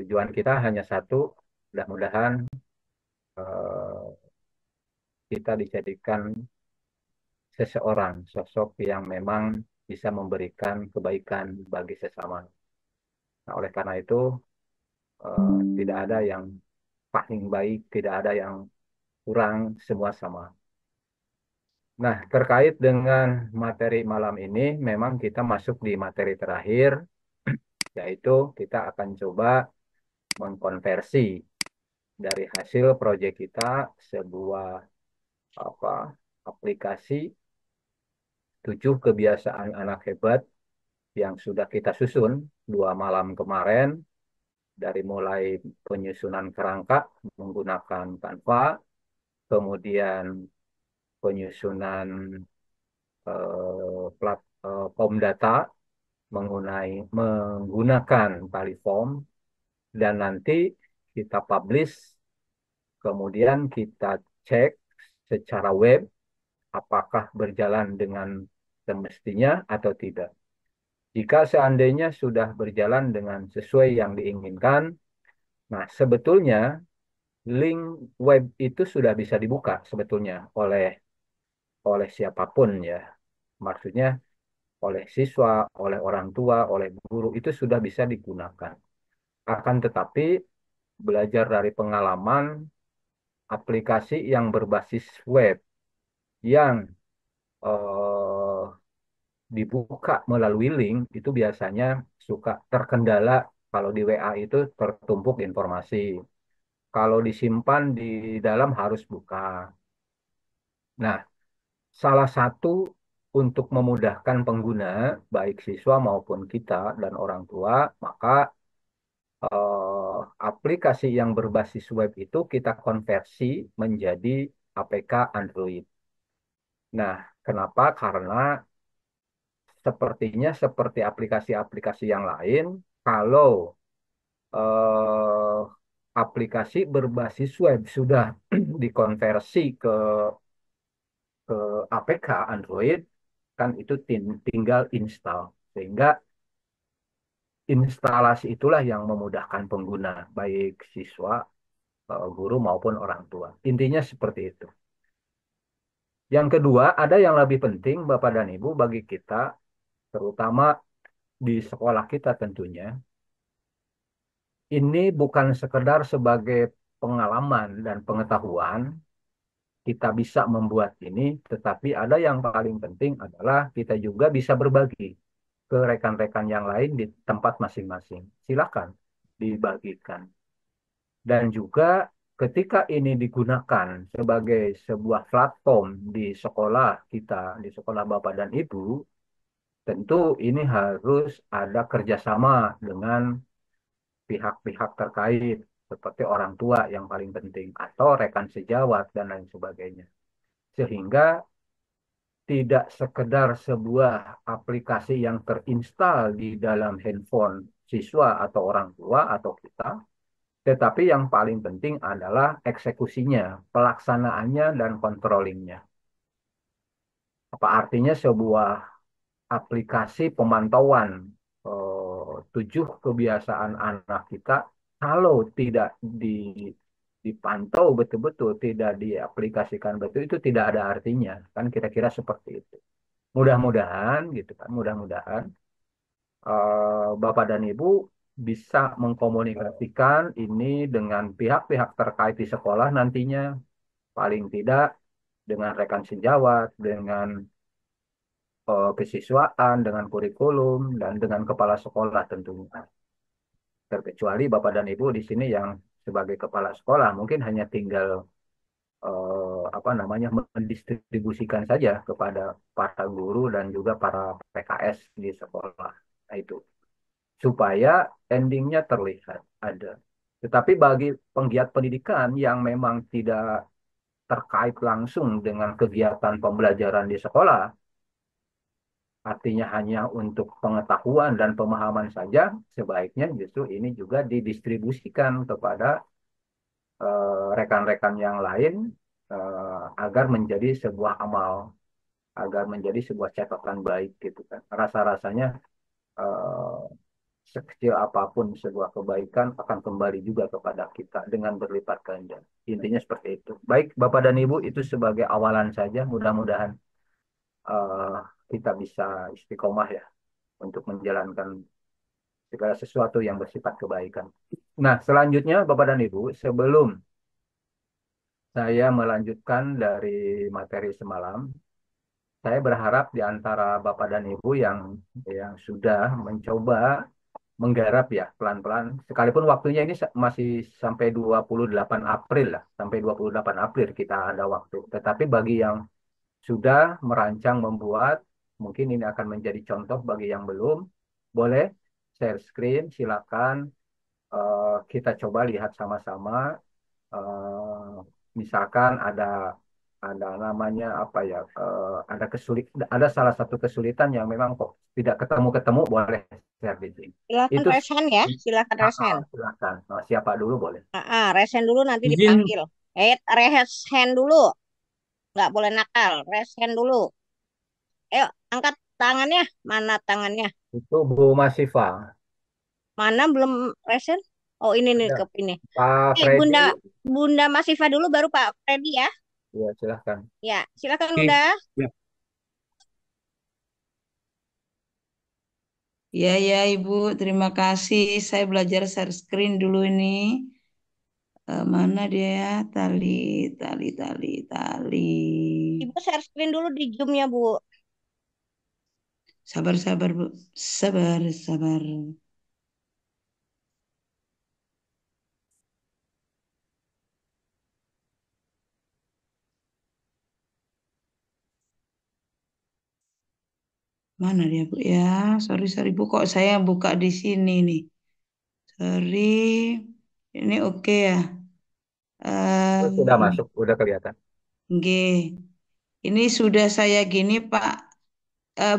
Tujuan kita hanya satu, mudah-mudahan eh, kita dijadikan seseorang, sosok yang memang bisa memberikan kebaikan bagi sesama. Nah, oleh karena itu, tidak ada yang paling baik, tidak ada yang kurang, semua sama. Nah, terkait dengan materi malam ini, memang kita masuk di materi terakhir, yaitu kita akan coba mengkonversi dari hasil proyek kita sebuah apa aplikasi 7 kebiasaan anak hebat yang sudah kita susun 2 malam kemarin, dari mulai penyusunan kerangka menggunakan Canva, kemudian penyusunan form data menggunakan Taliform, dan nanti kita publish, kemudian kita cek secara web apakah berjalan dengan semestinya atau tidak. Jika seandainya sudah berjalan dengan sesuai yang diinginkan, nah sebetulnya link web itu sudah bisa dibuka sebetulnya oleh oleh siapapun ya. Maksudnya oleh siswa, oleh orang tua, oleh guru itu sudah bisa digunakan. Akan tetapi belajar dari pengalaman, aplikasi yang berbasis web yang eh, dibuka melalui link itu biasanya suka terkendala. Kalau di WA itu tertumpuk informasi. Kalau disimpan di dalam harus buka. Nah, salah satu untuk memudahkan pengguna, baik siswa maupun kita dan orang tua, maka aplikasi yang berbasis web itu kita konversi menjadi APK Android. Nah, kenapa? Karena sepertinya seperti aplikasi-aplikasi yang lain, kalau eh, aplikasi berbasis web sudah dikonversi ke APK Android, kan itu tinggal install. Sehingga instalasi itulah yang memudahkan pengguna, baik siswa, guru maupun orang tua. Intinya seperti itu. Yang kedua, ada yang lebih penting, Bapak dan Ibu, bagi kita, terutama di sekolah kita tentunya, ini bukan sekedar sebagai pengalaman dan pengetahuan kita bisa membuat ini, tetapi ada yang paling penting adalah kita juga bisa berbagi ke rekan-rekan yang lain di tempat masing-masing. Silakan dibagikan. Dan juga ketika ini digunakan sebagai sebuah platform di sekolah kita, di sekolah Bapak dan Ibu, tentu ini harus ada kerjasama dengan pihak-pihak terkait, seperti orang tua yang paling penting, atau rekan sejawat, dan lain sebagainya. Sehingga tidak sekedar sebuah aplikasi yang terinstal di dalam handphone siswa atau orang tua atau kita, tetapi yang paling penting adalah eksekusinya, pelaksanaannya, dan controllingnya. Apa artinya sebuah aplikasi pemantauan 7 kebiasaan anak kita, kalau tidak dipantau betul-betul, tidak diaplikasikan betul, itu tidak ada artinya. Kan kira-kira seperti itu. Mudah-mudahan gitu kan, mudah-mudahan Bapak dan Ibu bisa mengkomunikasikan ini dengan pihak-pihak terkait di sekolah nantinya, paling tidak dengan rekan sejawat, dengan kesiswaan, dengan kurikulum, dan dengan kepala sekolah tentunya. Terkecuali Bapak dan Ibu di sini yang sebagai kepala sekolah mungkin hanya tinggal apa namanya mendistribusikan saja kepada para guru dan juga para PKS di sekolah. Nah, itu supaya endingnya terlihat ada. Tetapi bagi penggiat pendidikan yang memang tidak terkait langsung dengan kegiatan pembelajaran di sekolah, artinya hanya untuk pengetahuan dan pemahaman saja, sebaiknya justru ini juga didistribusikan kepada rekan-rekan yang lain, agar menjadi sebuah amal, agar menjadi sebuah catatan baik gitu kan. Rasa-rasanya sekecil apapun sebuah kebaikan akan kembali juga kepada kita dengan berlipat ganda. Intinya seperti itu. Baik, Bapak dan Ibu, itu sebagai awalan saja. Mudah-mudahan eh, kita bisa istiqomah ya untuk menjalankan segala sesuatu yang bersifat kebaikan. Nah, selanjutnya Bapak dan Ibu, sebelum saya melanjutkan dari materi semalam, saya berharap di antara Bapak dan Ibu yang sudah mencoba menggarap ya pelan-pelan, sekalipun waktunya ini masih sampai 28 April lah, sampai 28 April kita ada waktu. Tetapi bagi yang sudah merancang membuat, mungkin ini akan menjadi contoh bagi yang belum, boleh share screen, silakan kita coba lihat sama-sama. eh, Misalkan ada namanya apa ya, ada salah satu kesulitan yang memang kok tidak ketemu-ketemu, boleh share di sini. Silakan Itu resen ya, silakan resen. silakan. Siapa dulu boleh. Resen dulu nanti Izin, dipanggil. Resen dulu, nggak boleh nakal. Resen dulu. Ayo, angkat tangannya. Mana tangannya? Itu Bu Masifa. Mana belum resen? Oh ini nih Ada ke ini. Pak Oke, Freddy. Bunda Masifa dulu, baru Pak Freddy ya. Ya, silahkan. Ya, silakan oke. Bunda. Ya, ya, ya, Ibu. Terima kasih. Saya belajar share screen dulu ini. Mana dia ya? Tali, tali, tali, tali. Ibu share screen dulu di Zoom-nya, Bu. Sabar, sabar, Bu. Sabar, sabar. Mana dia, Bu? Ya, sorry, sorry, Bu. Kok saya buka di sini nih? Sorry. Ini oke ya. Itu sudah Ini, masuk, udah kelihatan. G. Ini sudah saya gini, Pak.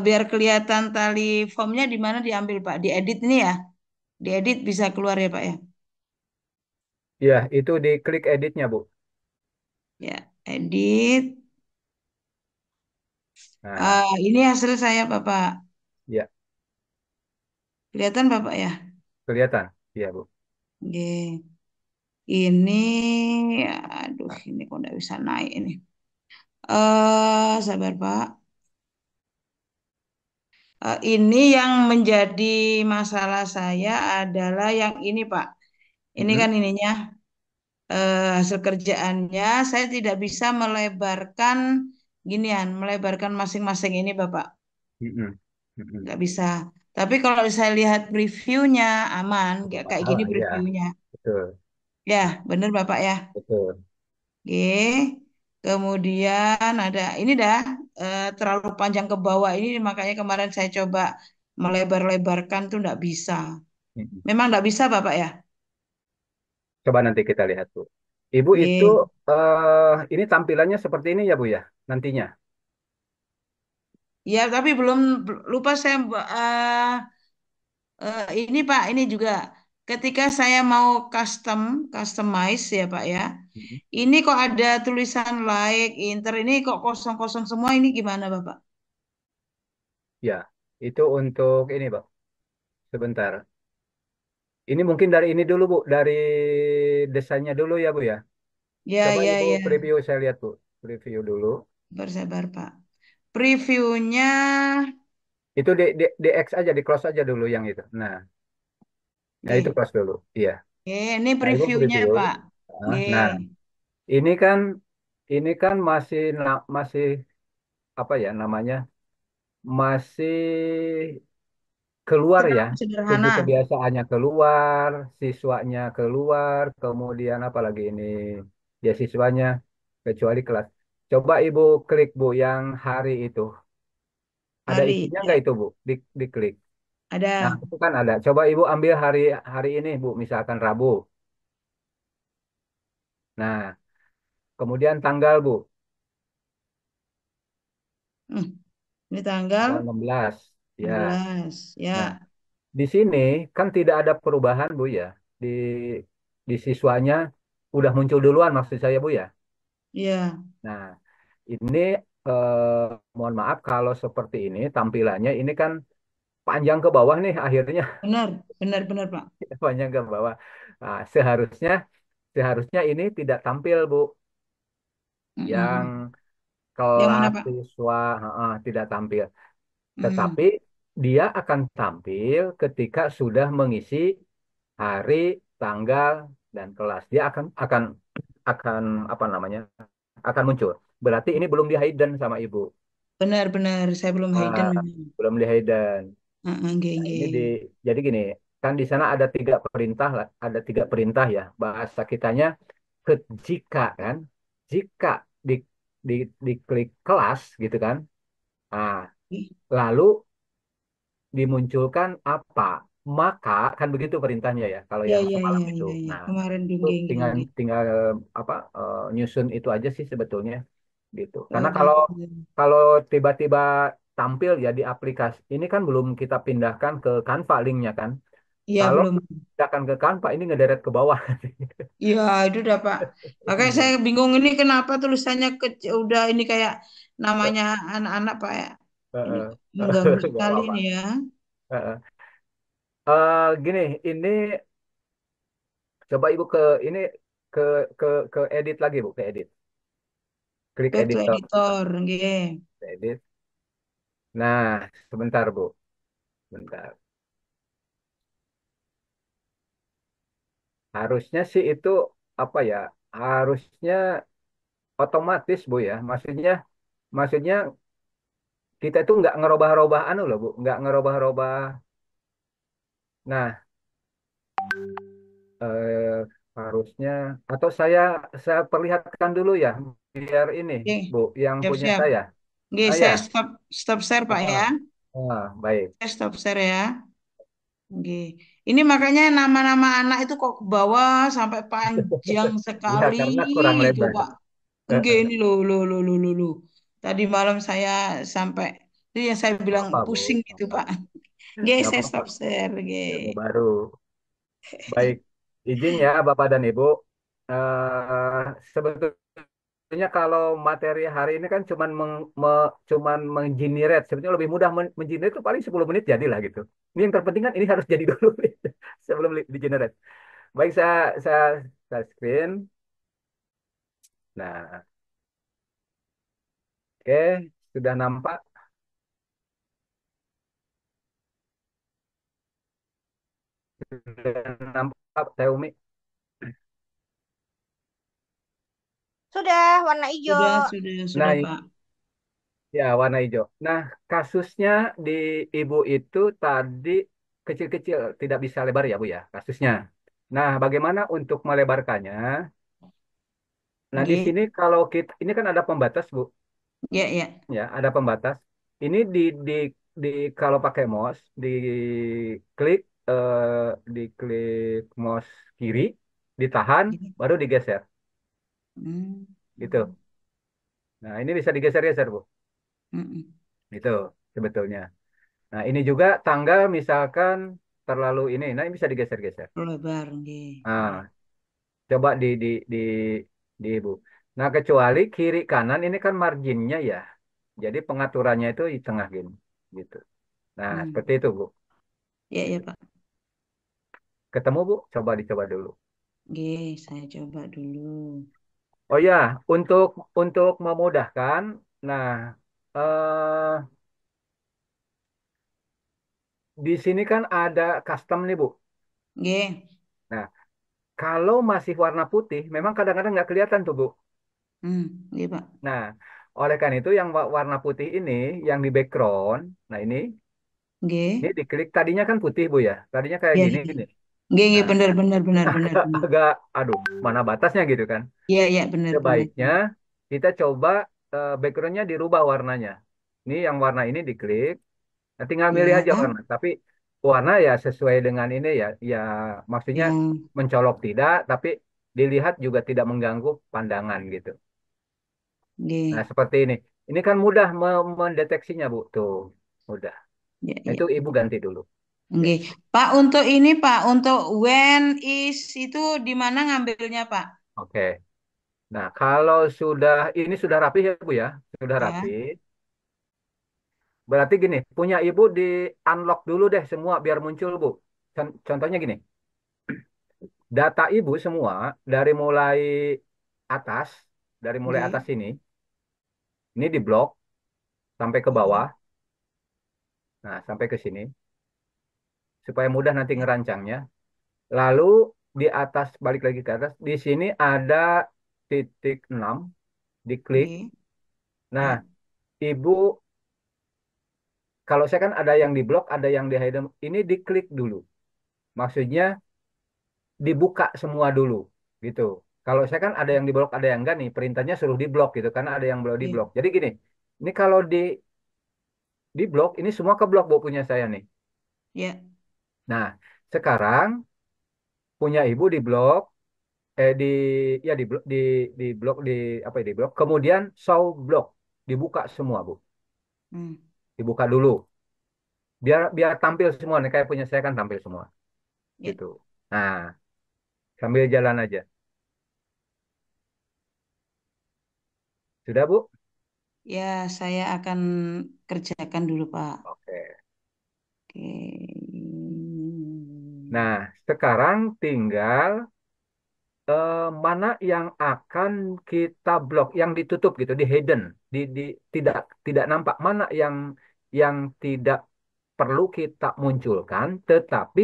Biar kelihatan tali formnya di mana diambil, Pak. Diedit ini ya. Diedit bisa keluar ya, Pak ya. Ya, itu di klik editnya, Bu. Ya, edit. Nah, Ini hasil saya, Bapak. ya, Kelihatan, Bapak ya. kelihatan. Iya, Bu. Oke. Ini, aduh, ini kok nggak bisa naik ini. Sabar, Pak. Ini yang menjadi masalah saya adalah yang ini, Pak. Ini Mm-mm, kan ininya hasil kerjaannya. Saya tidak bisa melebarkan ginian, melebarkan masing-masing ini, Bapak. mm-mm, mm-mm. Nggak bisa. Tapi kalau saya lihat previewnya aman, Tidak kayak kayak gini masalah, ya. previewnya. Betul, Ya, bener Bapak ya. betul. Oke. Kemudian ada ini dah terlalu panjang ke bawah ini, makanya kemarin saya coba melebar-lebarkan tuh nggak bisa. Mm-mm. Memang nggak bisa Bapak ya. Coba nanti kita lihat, Bu. Ibu itu, Oke. ini tampilannya seperti ini ya, Bu ya, nantinya. Ya, tapi belum lupa saya ini Pak, ini juga ketika saya mau customize ya Pak ya. Mhm. Ini kok ada tulisan like, inter, ini kok kosong-kosong semua, ini gimana Bapak? Ya, itu untuk ini, Bu. Sebentar. Ini mungkin dari ini dulu, Bu. Dari desainnya dulu ya, Bu ya. Ya, Coba ya, Ibu ya, preview, saya lihat, Bu. Preview dulu. bersabar Pak. Previewnya, Itu di X aja, di close aja dulu yang itu. Nah, itu G. close dulu. Iya. Ini Nah, Ibu previewnya preview. Pak. G. Nah, ini kan masih masih apa ya namanya? Masih keluar ya. Terlalu Segi sederhana. kebiasaannya keluar, siswanya keluar, kemudian apa lagi ini? Ya siswanya kecuali kelas. Coba Ibu klik Bu yang hari itu. Ada Hari, isinya ya, nggak itu Bu? Diklik. Nah, ada. itu kan ada. Coba Ibu ambil hari hari ini Bu, misalkan Rabu. Nah, kemudian tanggal Bu, Hmm, ini tanggal tanggal 16. Ya. 16. Nah, Ya, di sini kan tidak ada perubahan Bu ya. Di siswanya udah muncul duluan maksud saya Bu ya. ya. Nah, ini mohon maaf kalau seperti ini tampilannya ini kan panjang ke bawah nih akhirnya. Benar, benar, benar, Pak. Panjang ke bawah. Nah, seharusnya seharusnya ini tidak tampil, Bu. Yang Mm-mm. Yang mana, kelas Pak? siswa tidak tampil. Mm. Tetapi dia akan tampil ketika sudah mengisi hari, tanggal, dan kelas. Dia akan apa namanya? Akan muncul. Berarti ini belum di hidden sama Ibu. Benar, benar. Saya belum hidden Ah, memang. belum di hidden. Nggih, Nah, ini nggih. jadi gini, kan di sana ada tiga perintah lah, ada tiga perintah ya. Bahasa kitanya jika kan, jika di di diklik kelas gitu kan. Nah, lalu dimunculkan apa, maka kan begitu perintahnya ya kalau Ya, yang ya, semalam ya, itu. ya, ya. Nah, Kemarin itu nggih, nggih, tinggal nggih. tinggal apa nyusun itu aja sih sebetulnya gitu. Oh, Karena kalau gitu. kalau tiba-tiba tampil ya di aplikasi ini kan belum kita pindahkan ke Canva linknya kan. Iya, Kalau belum. pindahkan ke Canva ini ngederet ke bawah. Iya, itu udah Pak. Makanya saya Iya. bingung ini kenapa tulisannya udah ini kayak namanya anak-anak Pak ya. Ini Heeh. mengganggu Nggak sekali apa-apa. ini ya. Heeh. Gini, ini coba Ibu ini ke ke ke edit lagi Bu, ke edit. Klik Back to editor. editor, nggih. Edit. Nah, sebentar Bu, sebentar. Harusnya sih itu apa ya? Harusnya otomatis Bu ya. Maksudnya kita itu nggak ngerubah-rubah anu loh Bu, nggak ngerubah-rubah. Nah, eh, harusnya atau saya perlihatkan dulu ya, biar ini Oke, Bu yang punya siap-siap. saya. Nggih, Ah ya. saya stop stop share Pak ya. Ah, baik. Saya stop share ya. Nggih. Ini makanya nama-nama anak itu kok ke bawah sampai panjang Ya sekali karena kurang itu lebar. Pak. Eh, Enggak ini loh. Tadi malam saya sampai itu yang saya nggak bilang apa Bu, pusing nggak gitu apa, Pak. Nggih, nggak saya apa-apa. stop share, nggih. Ilmu baru. Baik, izin ya Bapak dan Ibu. Eh sebetulnya kalau materi hari ini kan cuman menggenerate. Sebetulnya lebih mudah menggenerate itu paling 10 menit jadilah gitu. Ini yang terpenting kan ini harus jadi dulu sebelum di generate. Baik, saya screen. Nah, oke, sudah nampak. Sudah nampak, Teh Umi. Sudah warna hijau. Sudah Nah, Pak. ya warna hijau. Nah, kasusnya di Ibu itu tadi kecil-kecil, tidak bisa lebar ya Bu ya, kasusnya. Nah, bagaimana untuk melebarkannya? Nah, di Nggih. sini kalau kita, ini kan ada pembatas Bu, Ya, ya. ya, ada pembatas. Ini di kalau pakai mouse, klik diklik mouse kiri, ditahan, baru digeser, Hmm. gitu. Nah, ini bisa digeser-geser Bu, Mm-mm. itu sebetulnya. Nah, ini juga tanggal misalkan terlalu ini, nah ini bisa digeser-geser. Lebar, nggih. Nah, coba di Ibu. Nah, kecuali kiri kanan ini kan marginnya ya. Jadi pengaturannya itu di tengah gini, gitu. Nah, Hmm. seperti itu Bu. Ya, ya Pak. Ketemu Bu? Coba dicoba dulu. Nggih, saya coba dulu. Oh ya, untuk memudahkan, nah eh, di sini kan ada custom nih Bu. Nggih. Nah, kalau masih warna putih, memang kadang-kadang nggak kelihatan tuh Bu. Nggih Pak. Nah, oleh karena itu yang warna putih ini, yang di background, nah ini Nggih. diklik tadinya kan putih Bu ya, tadinya kayak Ya, gini ya. nih. Nggih, nggih, Nah, benar, benar, benar, benar, agak, benar. agak, aduh, mana batasnya gitu kan? Iya, iya, benar, benar. Sebaiknya kita coba backgroundnya dirubah warnanya. Ini yang warna ini diklik, nah, tinggal milih Ya, aja warna. Tapi warna ya sesuai dengan ini ya, ya maksudnya yang mencolok tidak, tapi dilihat juga tidak mengganggu pandangan gitu. Nah, nggih. seperti ini. Ini kan mudah mendeteksinya, Bu. Tuh, mudah. Ya, Nah, ya. itu Ibu ganti dulu. Oke. Nggih. Pak, untuk ini Pak, untuk when is itu di mana ngambilnya Pak? Oke. Nah, kalau sudah ini sudah rapi ya, Bu ya. Sudah Ya. rapi. Berarti gini, punya ibu di unlock dulu deh semua biar muncul, Bu. Contohnya gini, data ibu semua dari mulai atas, dari mulai atas Nggih. ini di blok sampai ke Nggih. bawah. Nah, sampai ke sini supaya mudah nanti Ya. ngerancangnya. Lalu di atas, balik lagi ke atas, di sini ada titik 6, diklik. Nggih. Nah, Ya. ibu, kalau saya kan ada yang di blok, ada yang di hidden. Ini diklik dulu. Maksudnya dibuka semua dulu, gitu. Kalau saya kan ada yang di blok, ada yang enggak nih. Perintahnya suruh di blok gitu, karena ada yang belum di Nggih. blok. Jadi gini, ini kalau di blok, ini semua ke blok bu punya saya nih. Ya. Nah, sekarang punya ibu di blok, di ya di blok di apa ya, di blok. Kemudian show blok dibuka semua bu, Hmm. dibuka dulu. Biar biar tampil semua nih kayak punya saya kan tampil semua, Ya. gitu. Nah, sambil jalan aja. Sudah bu? Ya, saya akan kerjakan dulu, Pak. Oke. Oke. Nah, sekarang tinggal mana yang akan kita blok, yang ditutup gitu, di hidden, di tidak tidak nampak, mana yang tidak perlu kita munculkan, tetapi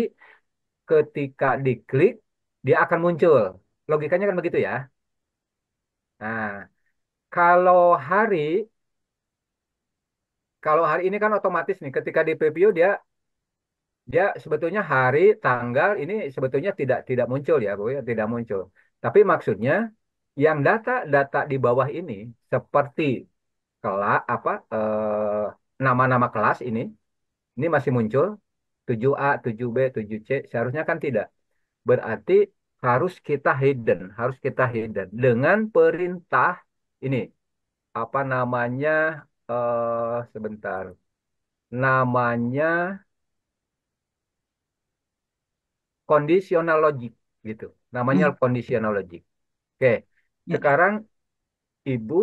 ketika diklik dia akan muncul. Logikanya kan begitu ya. Nah, kalau hari kalau hari ini kan otomatis nih, ketika di preview dia dia sebetulnya hari, tanggal ini sebetulnya tidak muncul ya, Bu ya, tidak muncul. Tapi maksudnya yang data-data di bawah ini seperti apa nama-nama kelas ini masih muncul 7A, 7B, 7C, seharusnya kan tidak. Berarti harus kita hidden dengan perintah ini apa namanya sebentar. Namanya conditional logic gitu. Namanya Hmm. conditional logic. Oke, Ya. sekarang Ibu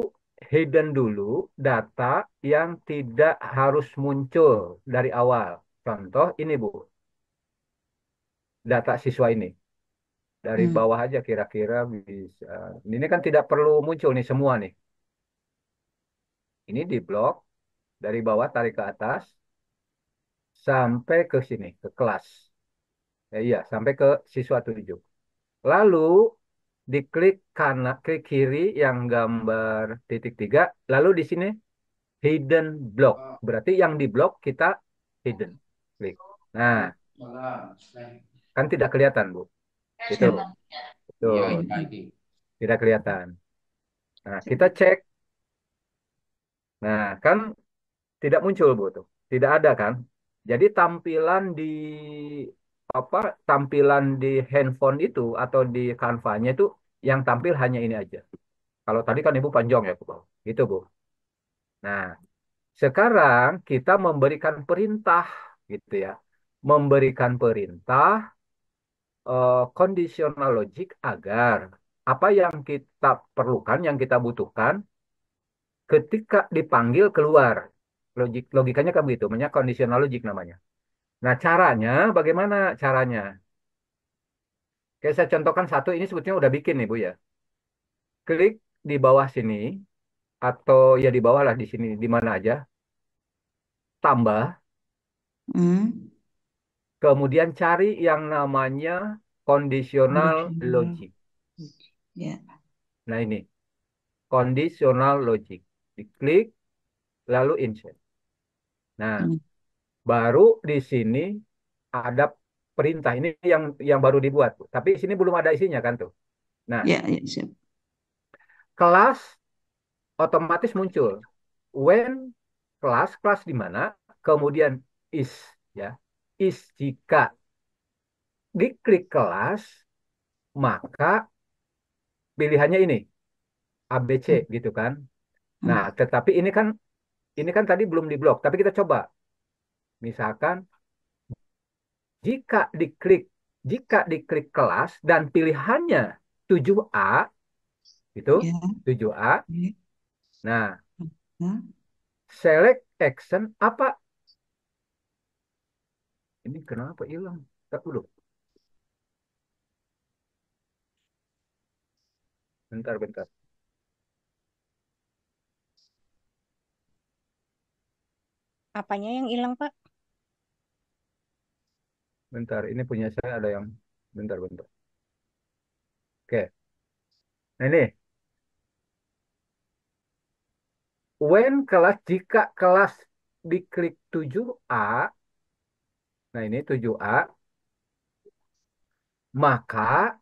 hidden dulu data yang tidak harus muncul dari awal. Contoh ini Bu, data siswa ini. Dari Hmm. bawah aja kira-kira bisa. Ini kan tidak perlu muncul nih semua nih. Ini di blok, dari bawah tarik ke atas, sampai ke sini, ke kelas. Ya, iya, sampai ke siswa 7. Lalu diklik kanan, klik kiri yang gambar titik 3. Lalu di sini hidden block. Berarti yang di blok kita hidden. Klik. Nah, kan tidak kelihatan, Bu. Itu, Siap. itu Hmm. tidak kelihatan. Nah, kita cek. Nah, kan tidak muncul, Bu, tuh. Tidak ada kan? Jadi apa tampilan di handphone itu atau di Canva-nya itu yang tampil hanya ini aja. Kalau tadi kan Ibu panjang ya, Bu. Gitu, Bu. Nah, sekarang kita memberikan perintah gitu ya. Memberikan perintah conditional logic agar apa yang kita perlukan, yang kita butuhkan ketika dipanggil keluar. Logikanya kan begitu, namanya conditional logic namanya. Nah, caranya bagaimana caranya? Kayak saya contohkan satu ini sebetulnya udah bikin nih Bu ya. Klik di bawah sini atau ya di bawah lah di sini di mana aja, tambah, Hmm. kemudian cari yang namanya conditional Conditional. logic. Ya. Nah, ini conditional logic. Diklik lalu insert. Nah, Hmm. baru di sini ada perintah ini yang baru dibuat, Bu. Tapi di sini belum ada isinya kan tuh. Nah, Ya, ya, siap. kelas otomatis muncul. When kelas di mana, kemudian is ya. Is jika diklik kelas, maka pilihannya ini ABC Hmm. gitu kan. Hmm. Nah, tetapi ini kan tadi belum diblok, tapi kita coba. Misalkan jika diklik jika diklik kelas dan pilihannya 7A itu Ya. 7A. Ya. Nah, Ya. select action apa? Ini kenapa hilang? Tak dulu. Bentar, bentar. Apanya yang hilang, Pak? Bentar, ini punya saya ada yang bentar, bentar. Oke. Nah, ini when kelas jika kelas diklik 7A, nah ini 7A, maka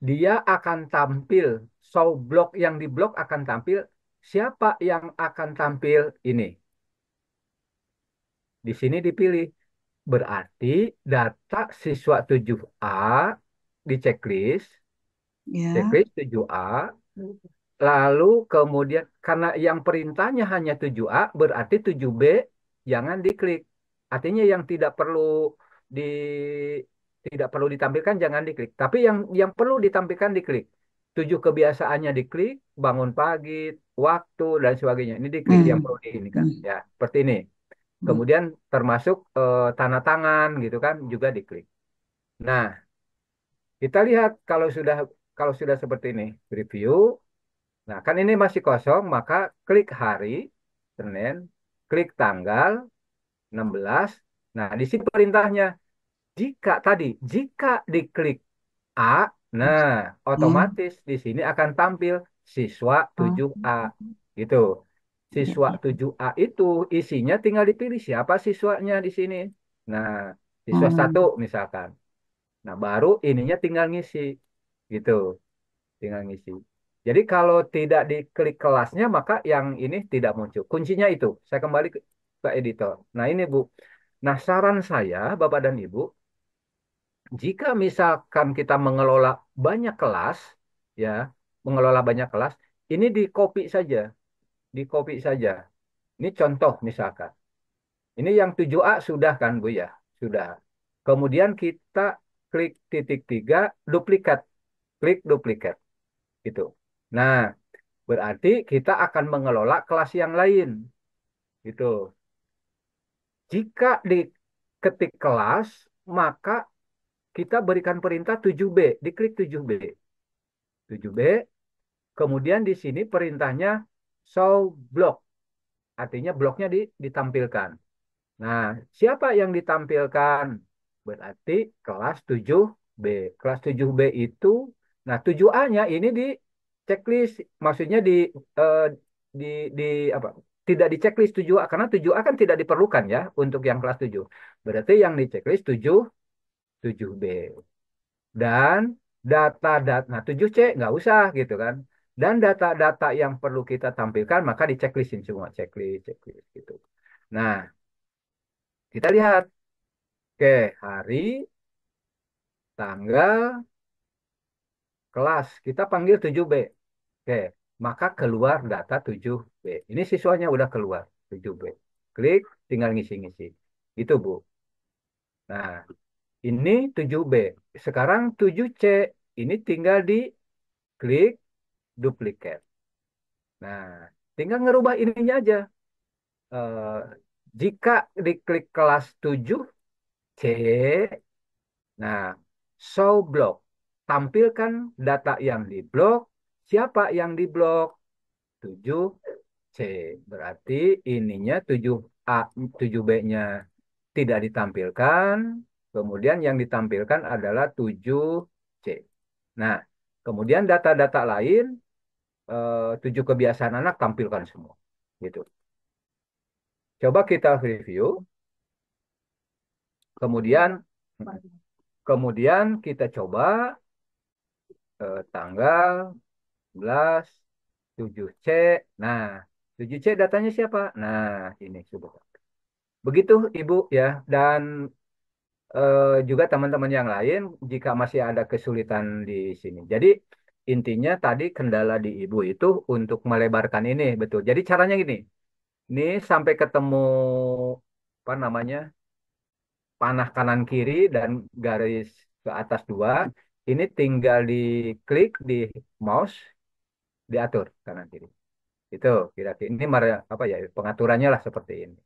dia akan tampil show block yang di blok akan tampil siapa yang akan tampil ini. Di sini dipilih. Berarti data siswa 7A di checklist, Ya. checklist 7A. Lalu kemudian karena yang perintahnya hanya 7A, berarti 7B jangan diklik. Artinya yang di tidak perlu ditampilkan jangan diklik. Tapi yang perlu ditampilkan diklik. 7 kebiasaannya diklik, bangun pagi, waktu dan sebagainya. Ini diklik yang Hmm. perlu di ini kan. Hmm. Ya, seperti ini. Hmm. Kemudian termasuk tanda tangan gitu kan juga diklik. Nah, kita lihat kalau sudah seperti ini, review. Nah, kan ini masih kosong, maka klik hari, Senin, klik tanggal 16. Nah, di sini perintahnya, jika diklik A, nah, Ya. otomatis di sini akan tampil siswa Oh. 7A. Gitu. Ya, Siswa ya. 7A itu isinya tinggal dipilih siapa siswanya di sini. Nah, siswa satu Hmm. misalkan. Nah, baru ininya tinggal ngisi. Gitu. Tinggal ngisi. Jadi kalau tidak diklik kelasnya maka yang ini tidak muncul. Kuncinya itu. Saya kembali ke editor. Nah ini Bu. Nah saran saya Bapak dan Ibu, jika misalkan kita mengelola banyak kelas, ya, mengelola banyak kelas, ini di copy saja, di copy saja. Ini contoh misalkan. Ini yang 7A sudah kan Bu ya? Sudah. Kemudian kita klik titik tiga, duplikat, klik duplikat. Gitu. Nah, berarti kita akan mengelola kelas yang lain. Gitu. Jika diketik kelas, maka kita berikan perintah 7B. Diklik 7B. 7B. Kemudian di sini perintahnya show block. Artinya bloknya ditampilkan. Nah, siapa yang ditampilkan? Berarti kelas 7B. Kelas 7B itu, nah 7A-nya ini di checklist, maksudnya eh, di di apa? Tidak di checklist 7A karena 7A kan tidak diperlukan ya untuk yang kelas 7. Berarti yang di checklist 7B. Dan data-data, nah 7C nggak usah gitu kan. Dan data-data yang perlu kita tampilkan maka di checklistin semua, checklist, checklist gitu. Nah, kita lihat ke hari, tanggal, kelas. Kita panggil 7B. Oke, maka keluar data 7B. Ini siswanya udah keluar 7B. Klik, tinggal ngisi-ngisi. Itu, Bu. Nah, ini 7B. Sekarang 7C. Ini tinggal di klik duplikat. Nah, tinggal ngerubah ininya aja. Eh, jika diklik kelas 7C, nah, show block. Tampilkan data yang di blok. Siapa yang di blok? 7C. Berarti ininya 7A, 7B-nya tidak ditampilkan. Kemudian yang ditampilkan adalah 7C. Nah, kemudian data-data lain, 7 kebiasaan anak tampilkan semua. Gitu. Coba kita review. Kemudian kemudian kita coba tanggal 11 7C. Nah, 7C datanya siapa? Nah, ini coba. Begitu Ibu ya. Dan juga teman-teman yang lain jika masih ada kesulitan di sini. Jadi intinya tadi kendala di Ibu itu untuk melebarkan ini betul. Jadi caranya gini. Ini sampai ketemu apa namanya? Panah kanan kiri dan garis ke atas dua. Ini tinggal diklik di mouse, diatur kanan kiri. Itu kira-kira ini apa ya pengaturannya lah seperti ini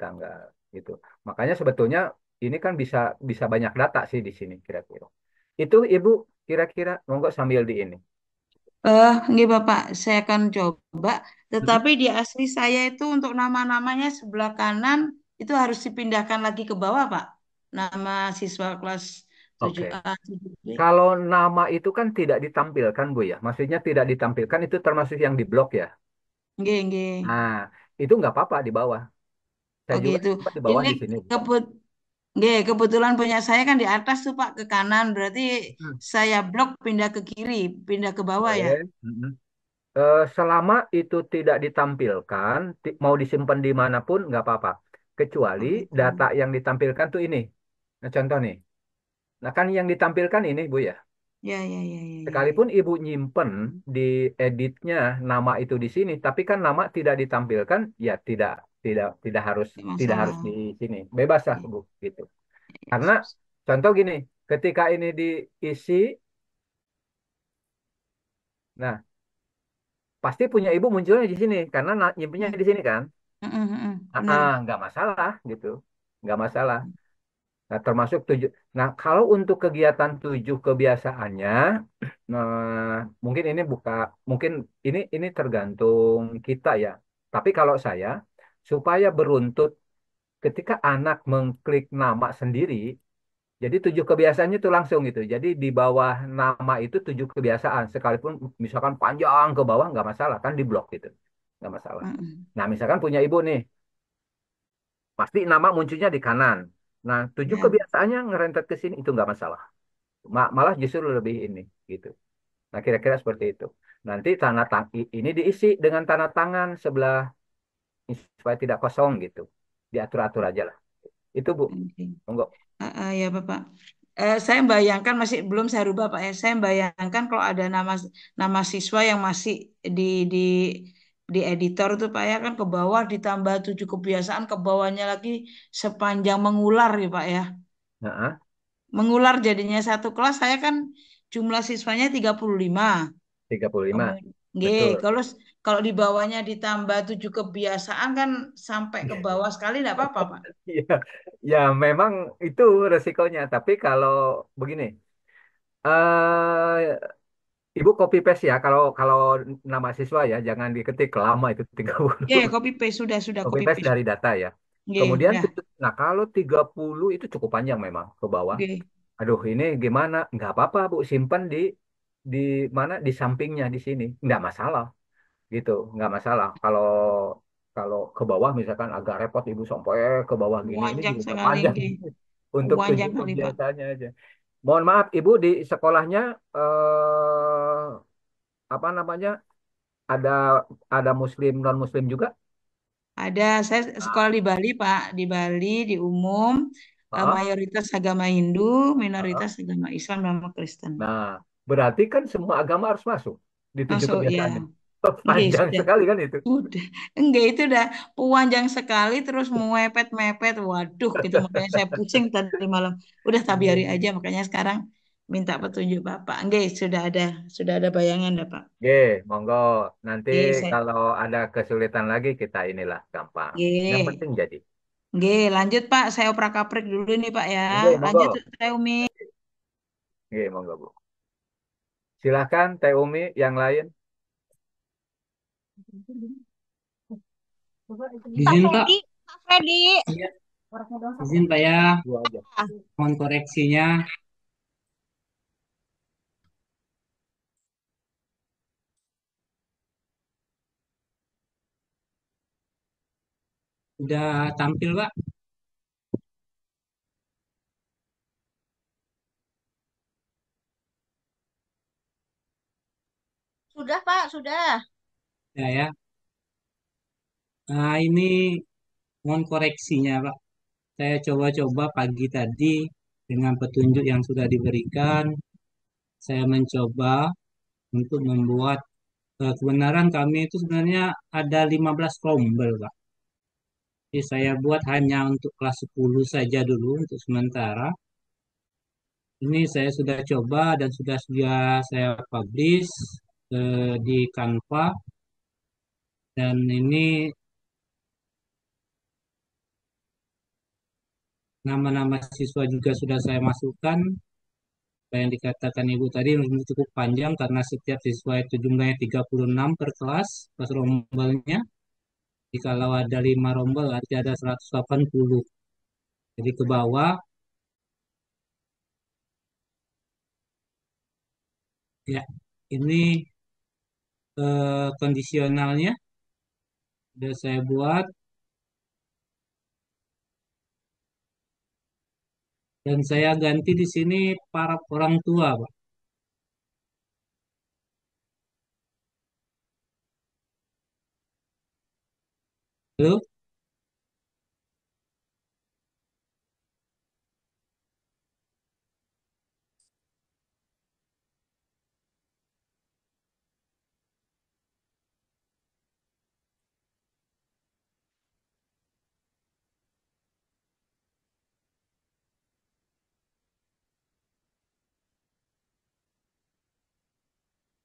tanggal gitu. Makanya sebetulnya ini kan bisa bisa banyak data sih di sini kira-kira. Itu Ibu kira-kira monggo sambil di ini. Nggih Bapak, saya akan coba. Mm-mm. Tetapi di asli saya itu untuk nama-namanya sebelah kanan itu harus dipindahkan lagi ke bawah, Pak. Nama siswa kelas tujuh Oke. a 7B. Kalau nama itu kan tidak ditampilkan Bu ya. Maksudnya tidak ditampilkan itu termasuk yang di blok ya. Nggih, nggih. Nah, itu nggak apa-apa di bawah. Saya Oke juga itu. sempat di bawah Ini di sini. kebut nggih, kebetulan punya saya kan di atas tuh Pak ke kanan. Berarti Hmm. saya blok pindah ke kiri, pindah ke bawah ya. Boleh. Mm-mm. Selama itu tidak ditampilkan, mau disimpan dimanapun nggak apa-apa. Kecuali Oh gitu. data yang ditampilkan tuh ini. Nah, contoh nih. Nah, kan yang ditampilkan ini, Bu ya. Ya, ya, ya, ya, ya, ya. Sekalipun Ibu nyimpen di editnya nama itu di sini, tapi kan nama tidak ditampilkan, ya tidak harus Nggak tidak harus masalah. di sini. Bebas lah, Ya, Bu, gitu. ya, Karena sip, sip. contoh gini, ketika ini diisi, nah pasti punya Ibu munculnya di sini karena nyimpennya Hmm. di sini kan. Benar. Nggak masalah gitu, nggak masalah. Nah, termasuk tujuh. Nah, kalau untuk kegiatan tujuh kebiasaannya, nah, mungkin ini mungkin ini tergantung kita ya. Tapi kalau saya, supaya beruntut ketika anak mengklik nama sendiri, jadi tujuh kebiasaannya itu langsung gitu. Jadi di bawah nama itu tujuh kebiasaan, sekalipun misalkan panjang ke bawah nggak masalah, kan di blok gitu, nggak masalah. Mm-mm. Nah, misalkan punya ibu nih, pasti nama munculnya di kanan. Nah, tujuh Ya. kebiasaannya ngerentet ke sini itu nggak masalah. Malah justru lebih ini gitu. Nah, kira-kira seperti itu. Nanti ini diisi dengan tanda tangan sebelah supaya tidak kosong gitu. Diatur-atur aja lah. Itu Bu. Oke. Monggo. Ya Bapak. Saya bayangkan masih belum saya rubah Pak ya. Saya bayangkan kalau ada nama nama siswa yang masih di di di editor itu Pak ya kan ke bawah ditambah 7 kebiasaan ke bawahnya lagi sepanjang mengular ya Pak ya. Nah, Mengular jadinya satu kelas saya kan jumlah siswanya 35. 35. Nggih, Betul. kalau kalau di bawahnya ditambah 7 kebiasaan kan sampai ke bawah sekali enggak apa-apa Pak. Iya, ya memang itu resikonya. Tapi kalau begini, eh Ibu copy paste ya. Kalau kalau nama siswa ya, jangan diketik lama itu 30. Ya, ya, copy paste sudah Copy copy paste paste. dari data ya. Nggih, Kemudian, ya. nah kalau 30 itu cukup panjang memang ke bawah. Nggih. Aduh, ini gimana? Nggak apa-apa, Bu. Simpan di mana? Di sampingnya di sini. Nggak masalah, gitu. Nggak masalah. Kalau kalau ke bawah misalkan agak repot Ibu sampai ke bawah gini, ini Panjang juga sekali panjang nggih. untuk tujuh Panjang kali, Pak. kebiasaannya aja. Mohon maaf, Ibu di sekolahnya apa namanya? Ada ada Muslim non Muslim juga? Ada saya sekolah di Bali, Pak. Di Bali di umum Heeh, mayoritas agama Hindu, heeh. minoritas agama Islam sama Kristen. Nah, berarti kan semua agama harus masuk di tujuh Masuk ya. kebiasaannya. Nggih, Panjang sudah. sekali kan itu. Udah. Enggak itu udah panjang sekali terus mepet-mepet. Waduh, gitu makanya saya pusing tadi malam. Udah tabiari aja makanya sekarang minta petunjuk Bapak. Enggak, sudah ada bayangan ya, Pak. Oke, monggo. Nanti Oke, saya kalau ada kesulitan lagi kita inilah gampang. Yang Oke. penting jadi. Oke, lanjut Pak. Saya oprak-kaprik dulu nih Pak ya. Oke, Lanjut monggo. Teh Umi. Oke, monggo Bu. Silahkan Teh Umi yang lain. Kak Izin Pak, Freddy, Kak Freddy. iya, izin Pak ya, Dua aja. mohon koreksinya. Sudah tampil Pak? Sudah Pak, sudah. Ya ya. Nah ini mohon koreksinya Pak. Saya coba-coba pagi tadi dengan petunjuk yang sudah diberikan. Saya mencoba untuk membuat kebenaran kami itu sebenarnya ada 15 rombel Pak. Jadi saya buat hanya untuk kelas 10 saja dulu untuk sementara. Ini saya sudah coba dan sudah saya publish di Canva. Dan ini nama-nama siswa juga sudah saya masukkan. Apa yang dikatakan Ibu tadi ini cukup panjang karena setiap siswa itu jumlahnya 36 per kelas, pas rombelnya. Jikalau ada 5 rombel, artinya ada 180. Jadi ke bawah, ya ini kondisionalnya sudah saya buat. Dan saya ganti di sini para orang tua, Pak. Halo?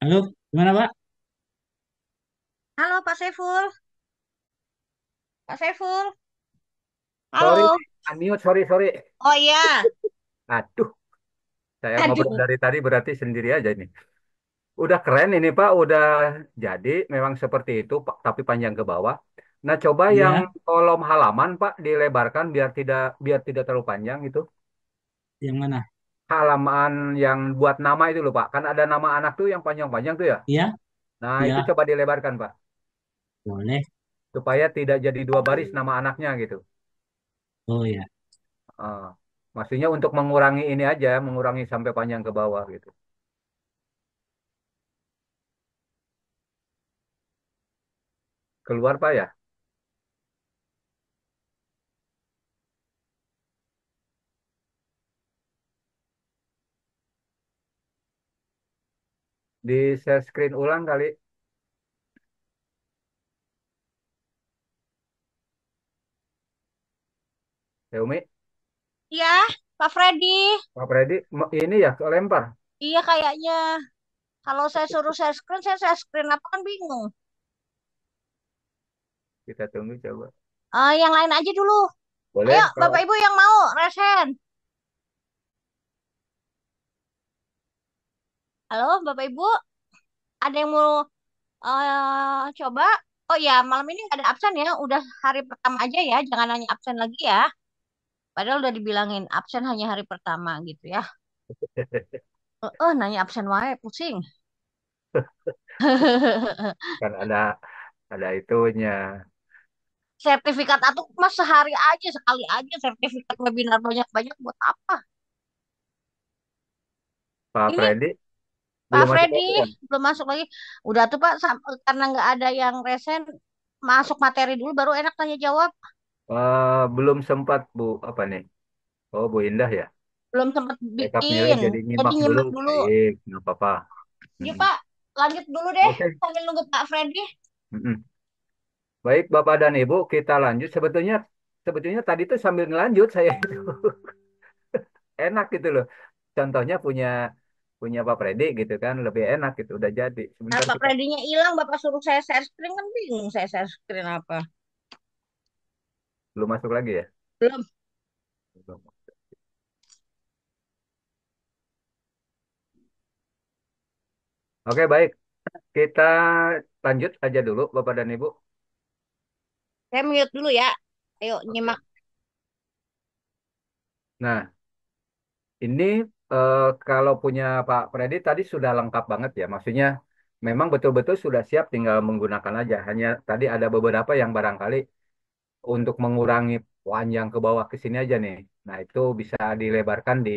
Halo, gimana Pak? Halo Pak Saiful. Pak Saiful. Sorry, Halo. unmute, sorry, sorry. Oh iya. Aduh, saya ngobrol Aduh. dari tadi berarti sendiri aja ini. Udah keren ini Pak, udah jadi memang seperti itu Pak, tapi panjang ke bawah. Nah, coba yang Ya, kolom halaman Pak dilebarkan biar tidak terlalu panjang itu. yang mana? Halaman yang buat nama itu loh Pak. Kan ada nama anak tuh yang panjang-panjang tuh ya. Ya, Nah, itu ya, coba dilebarkan Pak, boleh. supaya tidak jadi dua baris nama anaknya gitu. Oh ya, Ah, maksudnya untuk mengurangi ini aja, mengurangi sampai panjang ke bawah gitu. Keluar Pak ya. Di share screen ulang kali, Xiaomi. Iya, Pak Freddy. Pak Freddy, ini ya kelempar. Iya kayaknya. Kalau saya suruh saya screen apa kan bingung. Kita tunggu coba. Yang lain aja dulu. Ayo, Boleh Bapak kalau Ibu yang mau resen. Halo, Bapak Ibu. Ada yang mau coba? Oh ya, malam ini nggak ada absen ya. Udah hari pertama aja ya. Jangan nanya absen lagi ya. Padahal udah dibilangin absen hanya hari pertama gitu ya. Nanya absen wae pusing. kan ada itunya. Sertifikat atau mas sehari aja sekali aja sertifikat webinar banyak-banyak buat apa? Pak Ini Freddy Pak belum masuk Freddy lagi kan? belum masuk lagi. Udah tuh Pak, karena nggak ada yang resen, masuk materi dulu baru enak tanya jawab. Belum sempat Bu, apa nih? Oh, Bu Indah ya. Belum sempat Backup nilai bikin. jadi Jadi nyimak dulu. nyimak dulu. Baik, nggak apa-apa. Yuk Mm-mm. Pak, lanjut dulu deh Oke. sambil nunggu Pak Freddy. Mm-mm. Baik, Bapak dan Ibu, kita lanjut. Sebetulnya tadi tuh sambil ngelanjut saya itu enak gitu loh. Contohnya punya punya Pak Freddy gitu kan, lebih enak gitu. Udah jadi. Nah, Sebentar Pak kita Freddy-nya hilang, Bapak suruh saya share screen kan bingung saya share screen apa. belum masuk lagi ya. Belum. Belum. Oke, baik. Kita lanjut aja dulu, Bapak dan Ibu. Saya mute dulu ya. Ayo Oke. nyimak. Nah, ini kalau punya Pak Freddy tadi sudah lengkap banget ya. Maksudnya memang betul-betul sudah siap tinggal menggunakan aja. Hanya tadi ada beberapa yang barangkali untuk mengurangi panjang ke bawah ke sini aja nih. Nah, itu bisa dilebarkan di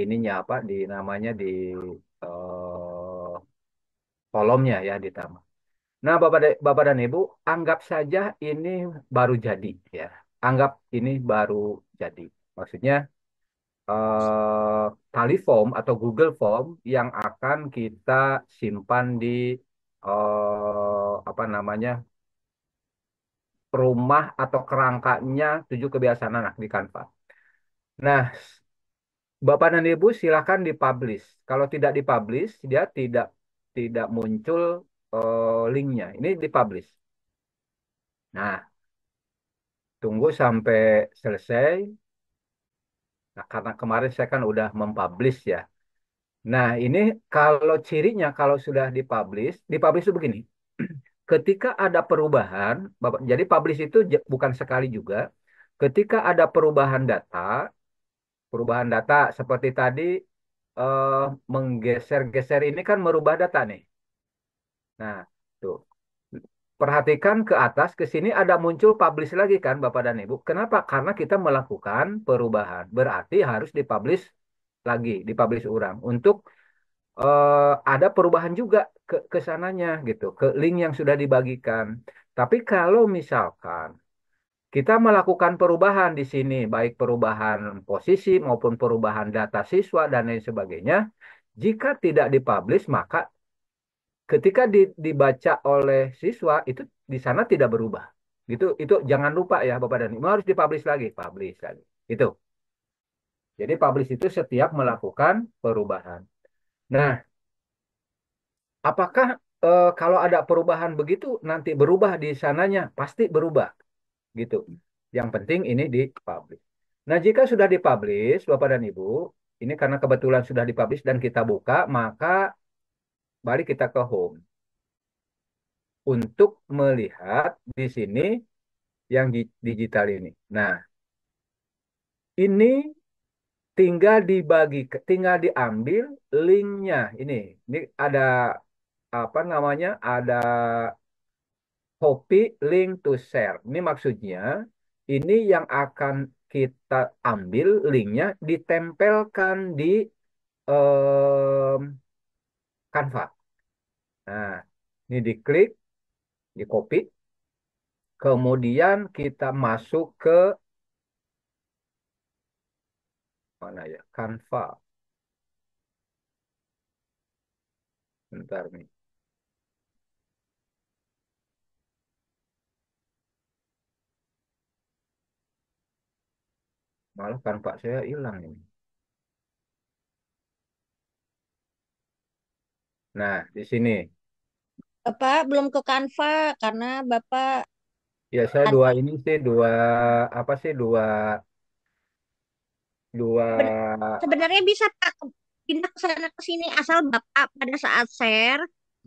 ininya apa di namanya di eh, kolomnya ya ditambah. Nah, Bapak dan Ibu, anggap saja ini baru jadi ya. Anggap ini baru jadi. Maksudnya tali form atau Google Form yang akan kita simpan di apa namanya rumah atau kerangkanya 7 kebiasaan anak di Canva. Nah, Bapak dan Ibu silakan dipublish. Kalau tidak dipublish, dia tidak tidak muncul linknya. Ini dipublish. Nah, tunggu sampai selesai. Nah, karena kemarin saya kan udah mempublish ya. Nah, ini kalau cirinya kalau sudah dipublish itu begini. Ketika ada perubahan, jadi publish itu bukan sekali juga. Ketika ada perubahan data seperti tadi eh, menggeser-geser ini kan merubah data nih. Nah, tuh. Perhatikan ke atas, ke sini ada muncul publish lagi kan Bapak dan Ibu. Kenapa? Karena kita melakukan perubahan. Berarti harus dipublish lagi, dipublish ulang. Untuk ada perubahan juga ke sananya gitu, ke link yang sudah dibagikan. Tapi kalau misalkan kita melakukan perubahan di sini, baik perubahan posisi maupun perubahan data siswa dan lain sebagainya, jika tidak dipublish, maka ketika dibaca oleh siswa itu di sana tidak berubah. Itu jangan lupa ya Bapak dan Ibu harus dipublish lagi, publish lagi. Itu. Jadi publish itu setiap melakukan perubahan. Nah, apakah kalau ada perubahan begitu nanti berubah di sananya? Pasti berubah gitu. Yang penting ini dipublish. Nah, jika sudah dipublish Bapak dan Ibu, ini karena kebetulan sudah dipublish dan kita buka, maka balik kita ke home untuk melihat di sini yang digital ini. Nah, ini tinggal diambil linknya. Ini ada apa namanya? Ada copy link to share. Ini maksudnya ini yang akan kita ambil linknya ditempelkan di em, Canva. Nah, ini diklik, di copy, kemudian kita masuk ke mana ya? Canva. Bentar nih. Malah Canva saya hilang ini. Nah, di sini. Bapak belum ke Canva karena Bapak Ya, saya dua ini sih, dua apa sih, dua dua seben- sebenarnya bisa Pak pindah ke sana ke sini asal Bapak pada saat share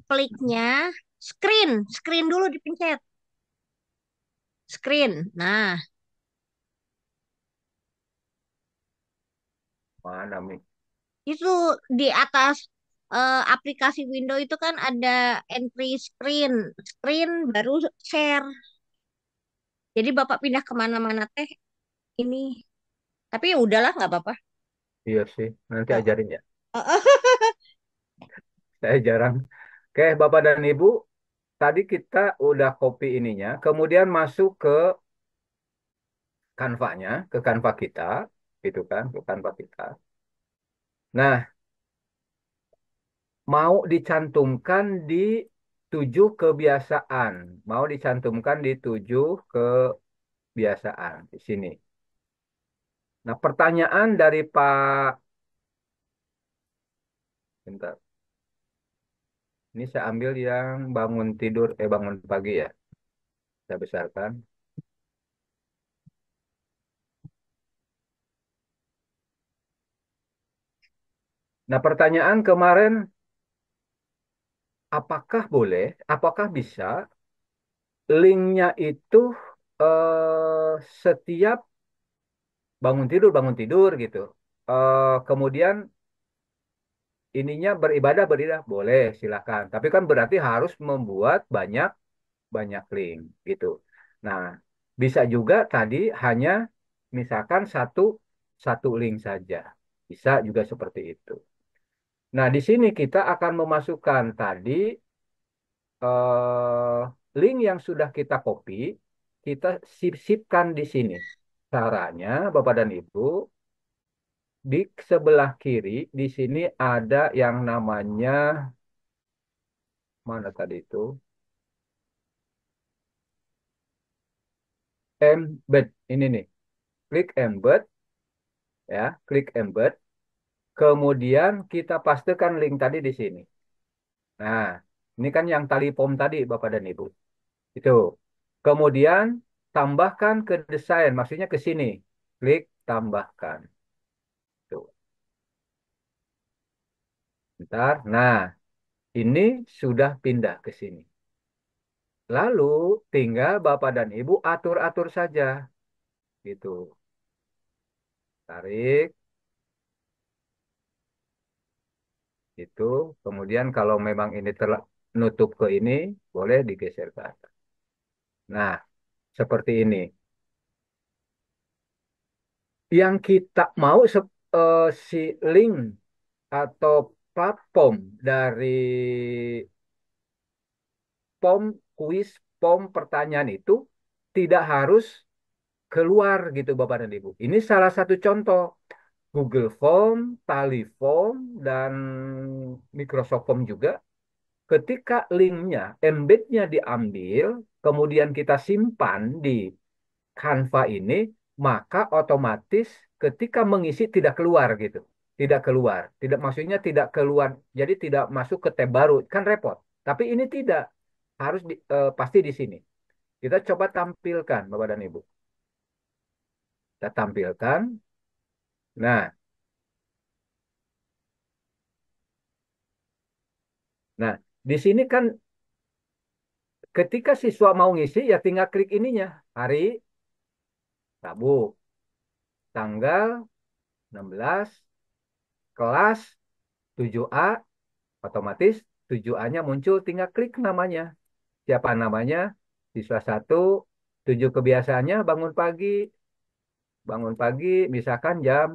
kliknya screen dulu dipencet screen. Nah, mana nih? itu di atas aplikasi Windows itu kan ada entry screen baru share. Jadi Bapak pindah kemana-mana teh ini. Tapi ya udahlah nggak apa-apa. Iya sih, nanti Heeh. ajarin ya. Saya jarang. Oke, Bapak dan Ibu, tadi kita udah copy ininya, kemudian masuk ke Canva-nya, ke Canva kita, gitu kan, ke Canva kita. Nah, mau dicantumkan di 7 kebiasaan, mau dicantumkan di 7 kebiasaan di sini. Nah, pertanyaan dari Pak, bentar, ini saya ambil yang bangun pagi ya, saya besarkan. Nah, pertanyaan kemarin, apakah bisa linknya itu setiap bangun tidur gitu. Kemudian ininya beribadah, boleh silakan. Tapi kan berarti harus membuat banyak banyak link gitu. Nah, bisa juga tadi hanya misalkan satu satu link saja. Bisa juga seperti itu. Nah, di sini kita akan memasukkan tadi eh, link yang sudah kita copy, kita sisipkan di sini. Caranya, Bapak dan Ibu, di sebelah kiri di sini ada yang namanya mana tadi itu embed. Ini nih, klik embed ya, klik embed. Kemudian kita pastekan link tadi di sini. Nah, ini kan yang tali pom tadi, Bapak dan Ibu. Itu. Kemudian tambahkan ke desain, maksudnya ke sini. Klik tambahkan. Tuh, bentar. Nah, ini sudah pindah ke sini. Lalu tinggal Bapak dan Ibu atur-atur saja. Gitu. Tarik, itu. Kemudian kalau memang ini nutup ke ini, boleh digeser ke atas. Nah, seperti ini. Yang kita mau si link atau platform dari form kuis, form pertanyaan itu tidak harus keluar gitu Bapak dan Ibu. Ini salah satu contoh. Google Form, Tally Form, dan Microsoft Form juga. Ketika linknya, embednya diambil, kemudian kita simpan di Canva ini, maka otomatis ketika mengisi tidak keluar gitu. Tidak keluar. Tidak maksudnya tidak keluar. Jadi tidak masuk ke tab baru. Kan repot. Tapi ini tidak. Harus pasti di sini. Kita coba tampilkan Bapak dan Ibu. Kita tampilkan. Nah, nah, di sini kan ketika siswa mau ngisi ya tinggal klik ininya. Hari Rabu, tanggal 16, kelas 7A, otomatis 7A-nya muncul, tinggal klik namanya. Siapa namanya? Siswa satu, 7 kebiasaannya bangun pagi, misalkan jam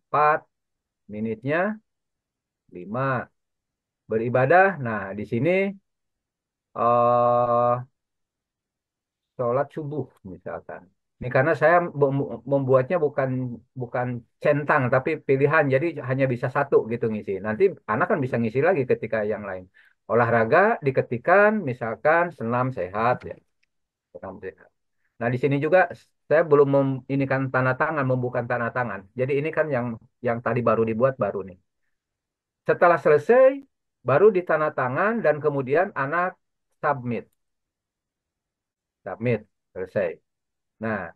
4, menitnya 5, beribadah. Nah, di sini eh sholat subuh misalkan. Ini karena saya membuatnya bukan bukan centang tapi pilihan, jadi hanya bisa satu gitu ngisi. Nanti anak kan bisa ngisi lagi ketika yang lain. Olahraga diketikkan, misalkan senam sehat ya, senam sehat. Nah di sini juga saya belum ini kan tanda tangan, membuka tanda tangan. Jadi ini kan yang tadi baru dibuat baru nih. Setelah selesai, baru ditanda tangan dan kemudian anak submit, submit selesai. Nah,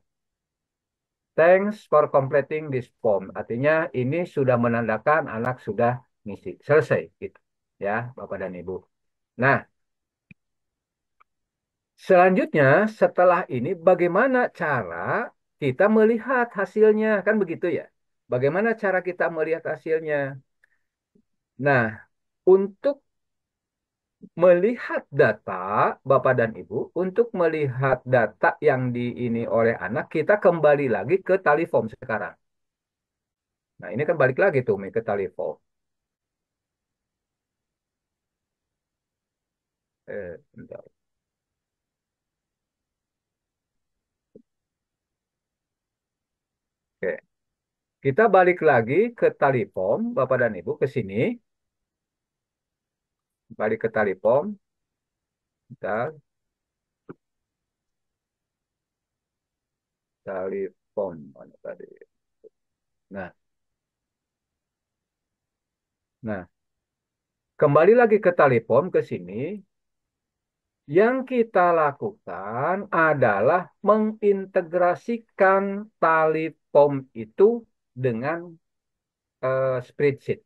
thanks for completing this form. Artinya ini sudah menandakan anak sudah ngisi. Selesai gitu. Ya, Bapak dan Ibu. Nah, selanjutnya setelah ini bagaimana cara kita melihat hasilnya? Kan begitu ya. Bagaimana cara kita melihat hasilnya? Nah, untuk melihat data Bapak dan Ibu, untuk melihat data yang di ini oleh anak, kita kembali lagi ke tali form sekarang. Nah, ini kan balik lagi tuh Mi, ke tali form. Bentar. Oke. Kita balik lagi ke tali form, Bapak dan Ibu, ke sini. Balik ke tali form. Bentar. Tali form. Mana tadi? Nah, nah, kembali lagi ke tali form, ke sini. Yang kita lakukan adalah mengintegrasikan tali form itu dengan spreadsheet.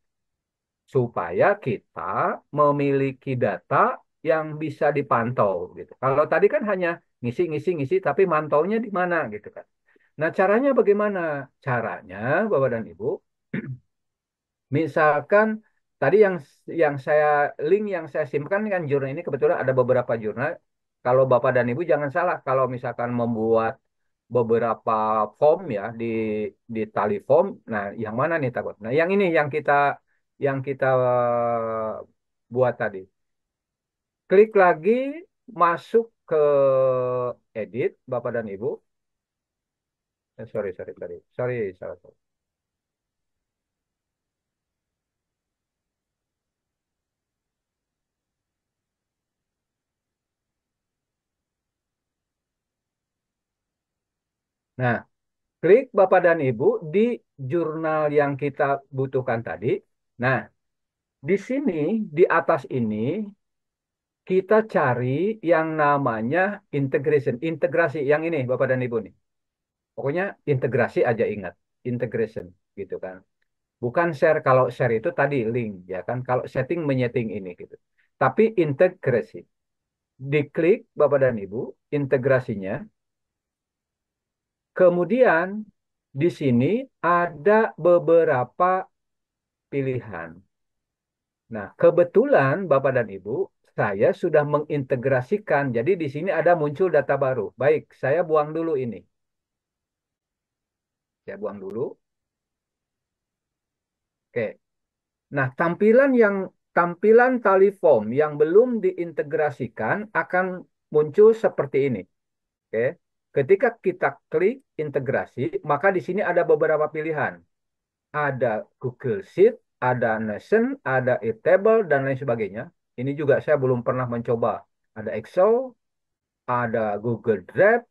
Supaya kita memiliki data yang bisa dipantau gitu. Kalau tadi kan hanya ngisi ngisi ngisi tapi mantaunya di mana gitu kan. Nah, caranya bagaimana? Caranya Bapak dan Ibu, misalkan tadi yang saya link yang saya simpan kan jurnal ini kebetulan ada beberapa jurnal. Kalau Bapak dan Ibu jangan salah kalau misalkan membuat beberapa form ya di tali form. Nah, yang mana nih takut? Nah, yang ini yang kita buat tadi. Klik lagi, masuk ke edit, Bapak dan Ibu. Sorry, sorry, sorry. Sorry, salah. Salah. Nah, klik Bapak dan Ibu di jurnal yang kita butuhkan tadi. Nah, di sini, di atas ini, kita cari yang namanya integration, integrasi yang ini Bapak dan Ibu nih. Pokoknya integrasi aja ingat, integration gitu kan. Bukan share, kalau share itu tadi link ya kan. Kalau setting menyeting ini gitu. Tapi integrasi. Diklik Bapak dan Ibu, integrasinya. Kemudian di sini ada beberapa pilihan. Nah, kebetulan Bapak dan Ibu, saya sudah mengintegrasikan. Jadi di sini ada muncul data baru. Baik, saya buang dulu ini. Saya buang dulu. Oke. Nah, tampilan tali form yang belum diintegrasikan akan muncul seperti ini. Oke. Ketika kita klik integrasi, maka di sini ada beberapa pilihan. Ada Google Sheet, ada Notion, ada Airtable, dan lain sebagainya. Ini juga saya belum pernah mencoba. Ada Excel, ada Google Drive,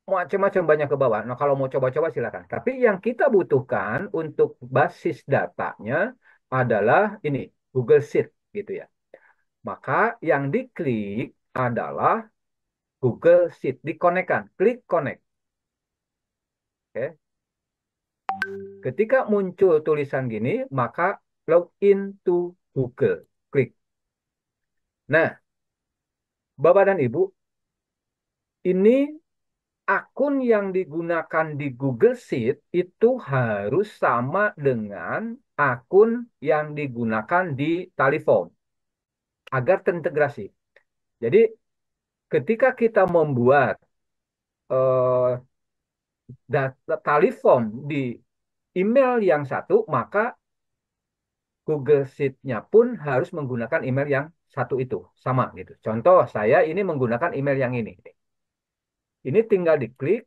macam-macam banyak ke bawah. Nah, kalau mau coba-coba silakan. Tapi yang kita butuhkan untuk basis datanya adalah ini, Google Sheet gitu ya. Maka yang diklik adalah Google Sheet, dikonekkan, klik connect. Oke. Ketika muncul tulisan gini, maka login to Google. Klik. Nah, Bapak dan Ibu, ini akun yang digunakan di Google Sheet itu harus sama dengan akun yang digunakan di Taliform agar terintegrasi. Jadi, ketika kita membuat eh, data Taliform di email yang satu, maka Google Sheet-nya pun harus menggunakan email yang satu itu, sama gitu. Contoh, saya ini menggunakan email yang ini. Ini tinggal diklik,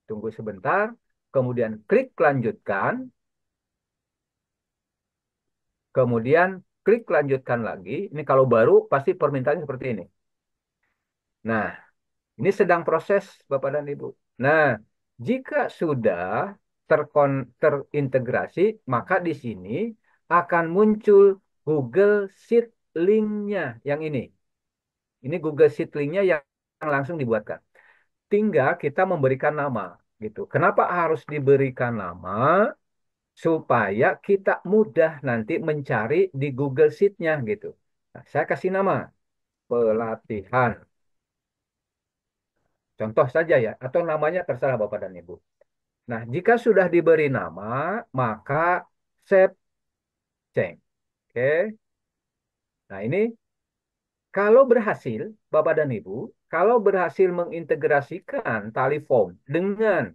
tunggu sebentar, kemudian klik lanjutkan, kemudian klik lanjutkan lagi. Ini kalau baru pasti permintaannya seperti ini. Nah, ini sedang proses Bapak dan Ibu. Nah, jika sudah terintegrasi, maka di sini akan muncul Google Sheet link-nya yang ini. Ini Google Sheet link-nya yang langsung dibuatkan. Tinggal kita memberikan nama gitu. Kenapa harus diberikan nama? Supaya kita mudah nanti mencari di Google Sheet-nya gitu. Nah, saya kasih nama pelatihan. Contoh saja ya, atau namanya terserah Bapak dan Ibu. Nah, jika sudah diberi nama, maka save change. Oke. Nah, ini kalau berhasil, Bapak dan Ibu, kalau berhasil mengintegrasikan tali form dengan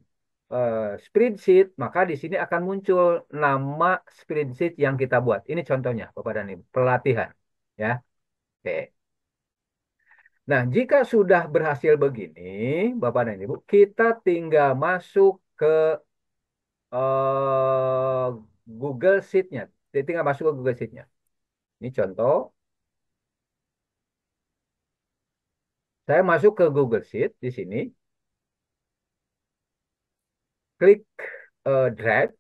spreadsheet, maka di sini akan muncul nama spreadsheet yang kita buat. Ini contohnya, Bapak dan Ibu, pelatihan. Ya, oke. Nah, jika sudah berhasil begini, Bapak dan Ibu, kita tinggal masuk ke eh, Google Sheet-nya. Jadi tinggal masuk ke Google Sheet-nya. Ini contoh. Saya masuk ke Google Sheet di sini. Klik Drive.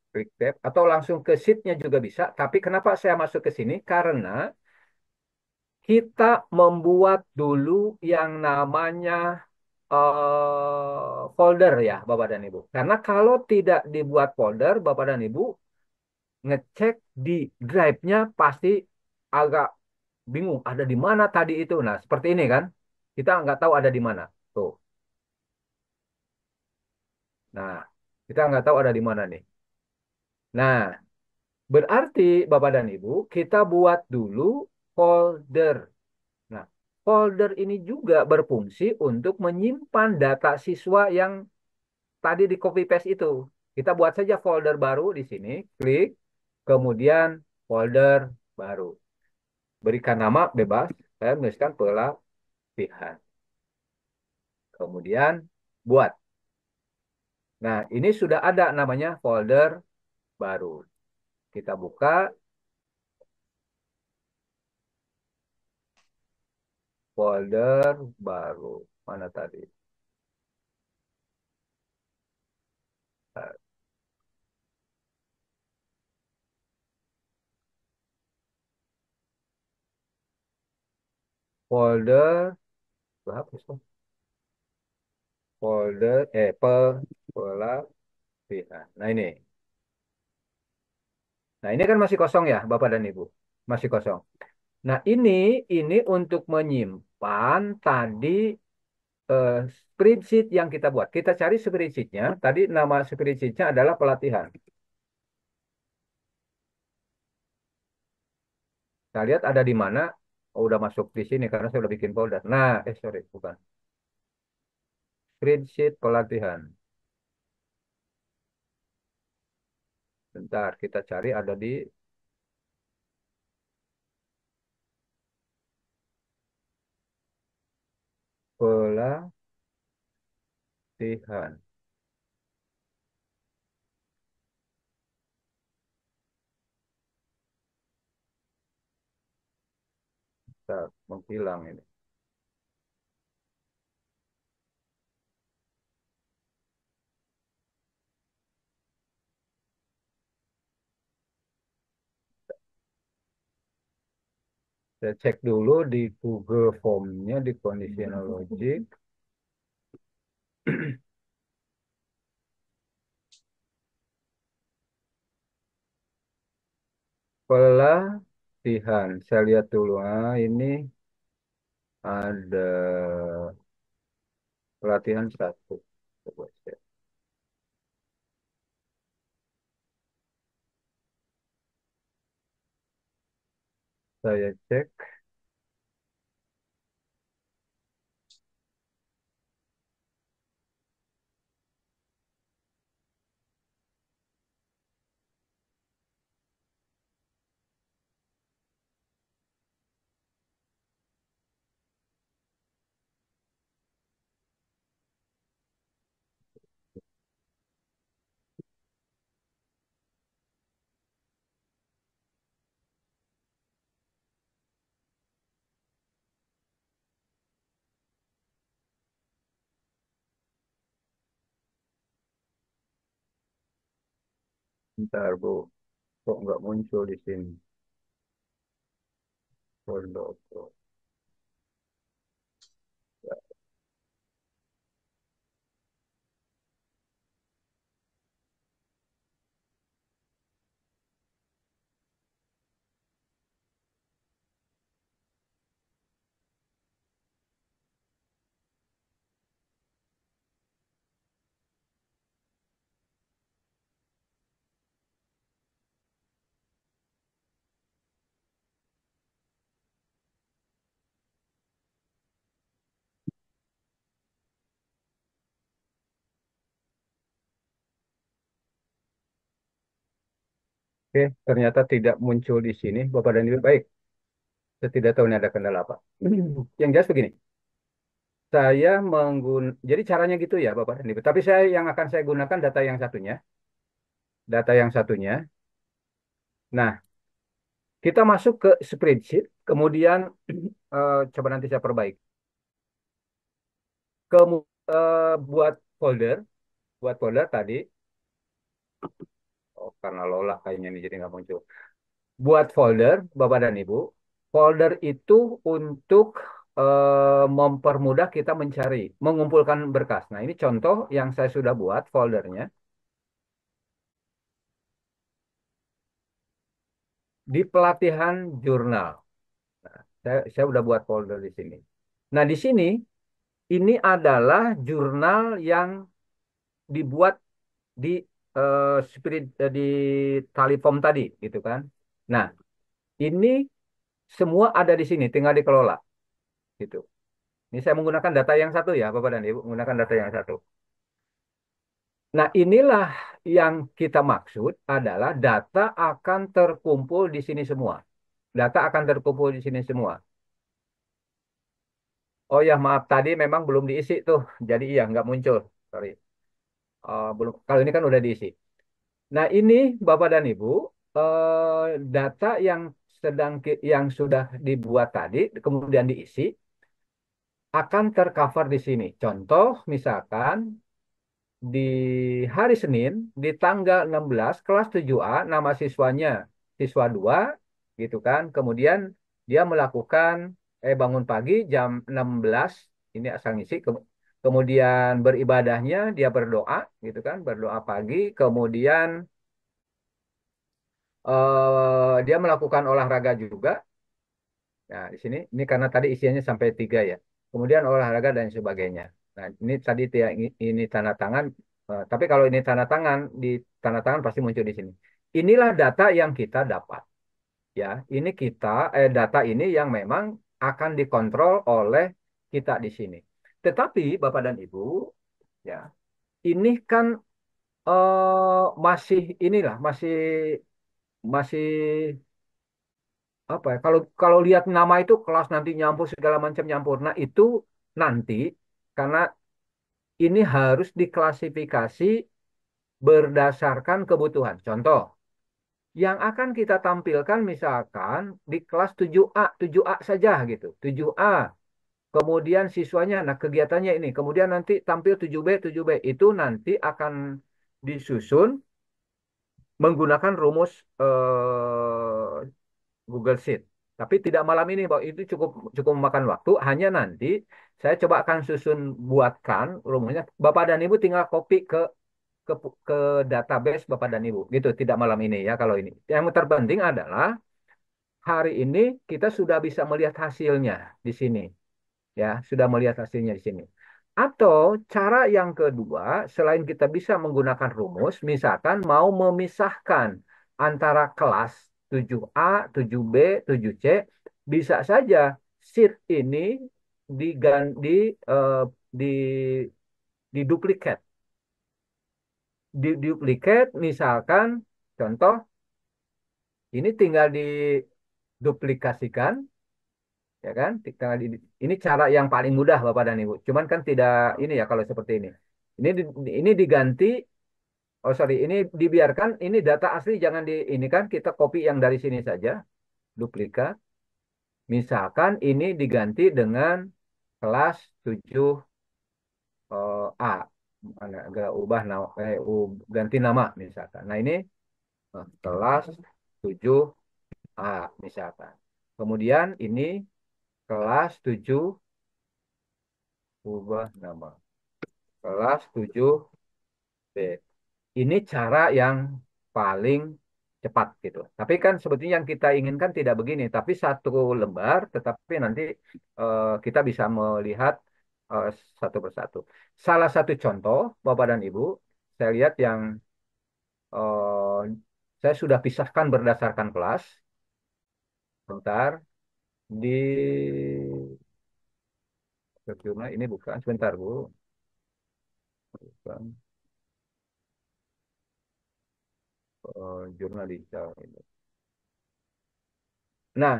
Klik Drive. Atau langsung ke Sheet-nya juga bisa. Tapi kenapa saya masuk ke sini? Karena kita membuat dulu yang namanya folder ya, Bapak dan Ibu. Karena kalau tidak dibuat folder, Bapak dan Ibu, ngecek di drive-nya pasti agak bingung ada di mana tadi itu. Nah, seperti ini kan. Kita nggak tahu ada di mana. Tuh. Nah, kita nggak tahu ada di mana nih. Nah, berarti Bapak dan Ibu, kita buat dulu folder. Nah, folder ini juga berfungsi untuk menyimpan data siswa yang tadi di copy paste itu. Kita buat saja folder baru di sini, klik, kemudian folder baru. Berikan nama bebas, saya menuliskan pelatihan. Kemudian buat. Nah, ini sudah ada namanya folder baru. Kita buka folder baru. Mana tadi? folder, hapus kok. Folder, pelatihan. Nah ini. Nah ini kan masih kosong ya, Bapak dan Ibu. Masih kosong. Nah ini untuk menyimpan tadi spreadsheet yang kita buat. Kita cari spreadsheetnya. Tadi nama spreadsheetnya adalah pelatihan. Kita lihat ada di mana. Oh, udah masuk di sini karena saya udah bikin folder. Nah, sorry, bukan. Spreadsheet pelatihan. Bentar, kita cari ada di pelatihan. Bentar, menghilang ini. Saya cek dulu di Google Form-nya, di conditional logic. Pelatihan. Saya lihat dulu. Ah, ini ada pelatihan satu. Coba saya cek. Bentar, Bu. Kok nggak muncul di sini? Folder. Oke, ternyata tidak muncul di sini, Bapak dan Ibu. Baik, saya tidak tahu ini ada kendala apa. Yang jelas begini, saya jadi caranya gitu ya, Bapak dan Ibu. Tapi yang akan saya gunakan data yang satunya. Nah, kita masuk ke spreadsheet, kemudian coba nanti saya perbaiki. Buat folder, tadi. Oh, karena Lola kayaknya ini jadi nggak muncul. Buat folder, Bapak dan Ibu, folder itu untuk mempermudah kita mencari, mengumpulkan berkas. Nah, ini contoh yang saya sudah buat foldernya di pelatihan jurnal. Nah, saya udah buat folder di sini. Nah, di sini ini adalah jurnal yang dibuat di di tali form tadi, gitu kan. Nah, ini semua ada di sini, tinggal dikelola, gitu. Ini saya menggunakan data yang satu ya, Bapak dan Ibu, menggunakan data yang satu. Nah, inilah yang kita maksud adalah data akan terkumpul di sini semua. Data akan terkumpul di sini semua. Oh ya, maaf tadi memang belum diisi tuh, jadi iya nggak muncul. Sorry. Belum. Kalau ini kan udah diisi. Nah, ini Bapak dan Ibu, data yang sudah dibuat tadi, kemudian diisi, akan tercover di sini. Contoh, misalkan di hari Senin, di tanggal 16, kelas 7A, nama siswanya siswa 2, gitu kan. Kemudian dia melakukan bangun pagi jam 16 ini asal ngisi. Kemudian beribadahnya dia berdoa gitu kan, berdoa pagi. Kemudian dia melakukan olahraga juga. Nah, di sini ini karena tadi isiannya sampai 3 ya. Kemudian olahraga dan sebagainya. Nah, ini tadi ini tanda tangan. Tapi kalau ini tanda tangan, di tanda tangan pasti muncul di sini. Inilah data yang kita dapat. Ya, ini data ini yang memang akan dikontrol oleh kita di sini. Tetapi Bapak dan Ibu, ya, ini kan masih inilah masih masih apa ya? Kalau kalau lihat nama itu kelas nanti nyampur segala macam nyampur. Nah, itu nanti karena ini harus diklasifikasi berdasarkan kebutuhan. Contoh, yang akan kita tampilkan misalkan di kelas 7A, 7A saja gitu. 7A. Kemudian siswanya, nah kegiatannya ini. Kemudian nanti tampil 7B, 7B. Itu nanti akan disusun menggunakan rumus Google Sheet. Tapi tidak malam ini, Pak. Itu cukup cukup memakan waktu. Hanya nanti saya coba akan susun buatkan rumusnya. Bapak dan Ibu tinggal copy ke ke database Bapak dan Ibu. Gitu, tidak malam ini ya kalau ini. Yang terpenting adalah hari ini kita sudah bisa melihat hasilnya di sini. Ya, sudah melihat hasilnya di sini. Atau cara yang kedua, selain kita bisa menggunakan rumus, misalkan mau memisahkan antara kelas 7A, 7B, 7C, bisa saja sheet ini diganti di diduplikat. Diduplikat misalkan contoh ini tinggal diduplikasikan ya kan? Ini cara yang paling mudah Bapak dan Ibu. Cuman kan tidak ini ya kalau seperti ini. Ini diganti, oh sorry, ini dibiarkan, ini data asli jangan ini kan kita copy yang dari sini saja, duplikat. Misalkan ini diganti dengan kelas 7 A. Agak ubah nama, ganti nama misalkan. Nah ini kelas 7A misalkan. Kemudian ini kelas 7 ubah nama. Kelas 7B. Ini cara yang paling cepat gitu. Tapi kan sebetulnya yang kita inginkan tidak begini, tapi satu lembar, tetapi nanti kita bisa melihat eh, satu persatu. Salah satu contoh, Bapak dan Ibu, saya lihat yang eh, saya sudah pisahkan berdasarkan kelas. Bentar, di jurnal ini bukan, sebentar Bu. Bukan, jurnal digital. Nah,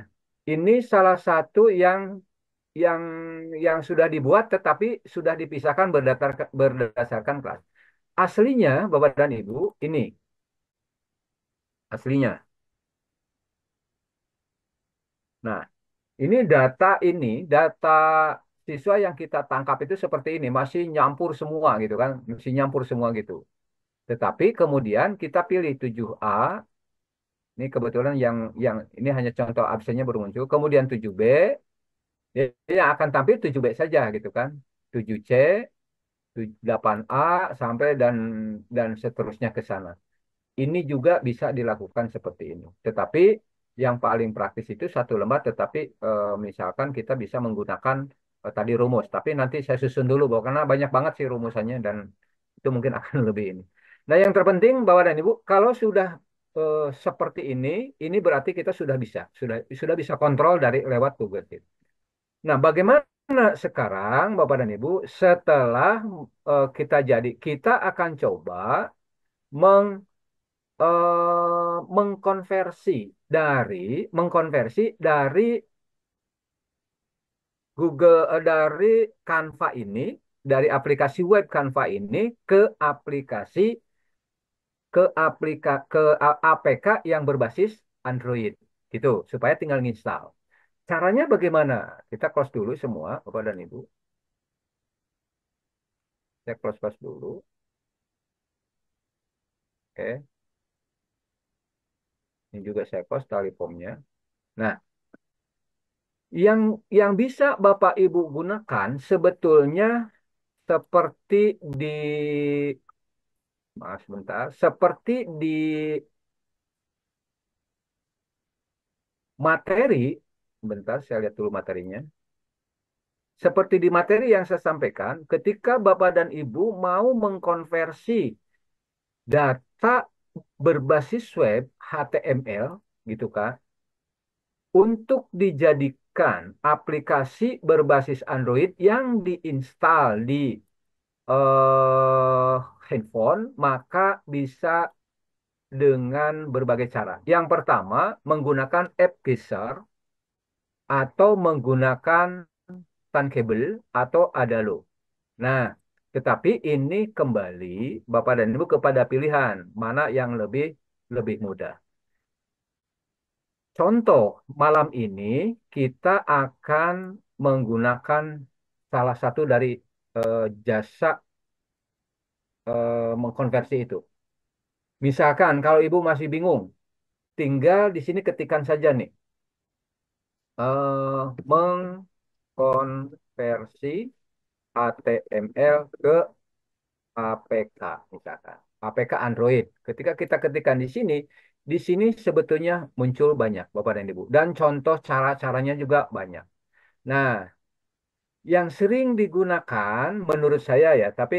ini salah satu yang yang sudah dibuat tetapi sudah dipisahkan berdasarkan kelas. Aslinya, Bapak dan Ibu, ini aslinya. Nah, data siswa yang kita tangkap itu seperti ini, masih nyampur semua gitu kan, masih nyampur semua gitu. Tetapi kemudian kita pilih 7A, ini kebetulan yang ini hanya contoh absennya baru muncul. Kemudian 7B, dia akan tampil 7B saja gitu kan. 7C, 8A sampai dan seterusnya ke sana. Ini juga bisa dilakukan seperti ini. Tetapi yang paling praktis itu satu lembar, tetapi misalkan kita bisa menggunakan tadi rumus. Tapi nanti saya susun dulu, bahwa karena banyak banget sih rumusannya dan itu mungkin akan lebih ini. Nah, yang terpenting Bapak dan Ibu, kalau sudah seperti ini berarti kita sudah bisa kontrol dari lewat Google Sheet. Nah, bagaimana sekarang Bapak dan Ibu setelah kita akan coba meng mengkonversi dari dari Canva ini, dari aplikasi web Canva ini ke APK yang berbasis Android gitu supaya tinggal nginstal. Caranya bagaimana? Kita close dulu semua Bapak dan Ibu. Saya close dulu. Oke. Ini juga saya close tali formnya. Nah, Yang bisa Bapak Ibu gunakan sebetulnya seperti di, maaf sebentar, seperti di materi, bentar saya lihat dulu materinya. Seperti di materi yang saya sampaikan, ketika Bapak dan Ibu mau mengkonversi data berbasis web HTML, gitu kan, untuk dijadikan aplikasi berbasis Android yang diinstal di eh, handphone, maka bisa dengan berbagai cara. Yang pertama, menggunakan app Geyser atau menggunakan Tankable atau Adalo. Nah, tetapi ini kembali Bapak dan Ibu kepada pilihan mana yang lebih lebih mudah. Contoh, malam ini kita akan menggunakan salah satu dari jasa mengkonversi itu. Misalkan kalau Ibu masih bingung, tinggal di sini ketikkan saja nih, mengkonversi HTML ke APK misalkan. APK Android. Ketika kita ketikkan di sini sebetulnya muncul banyak Bapak dan Ibu. Dan contoh cara-caranya juga banyak. Nah, yang sering digunakan menurut saya ya, tapi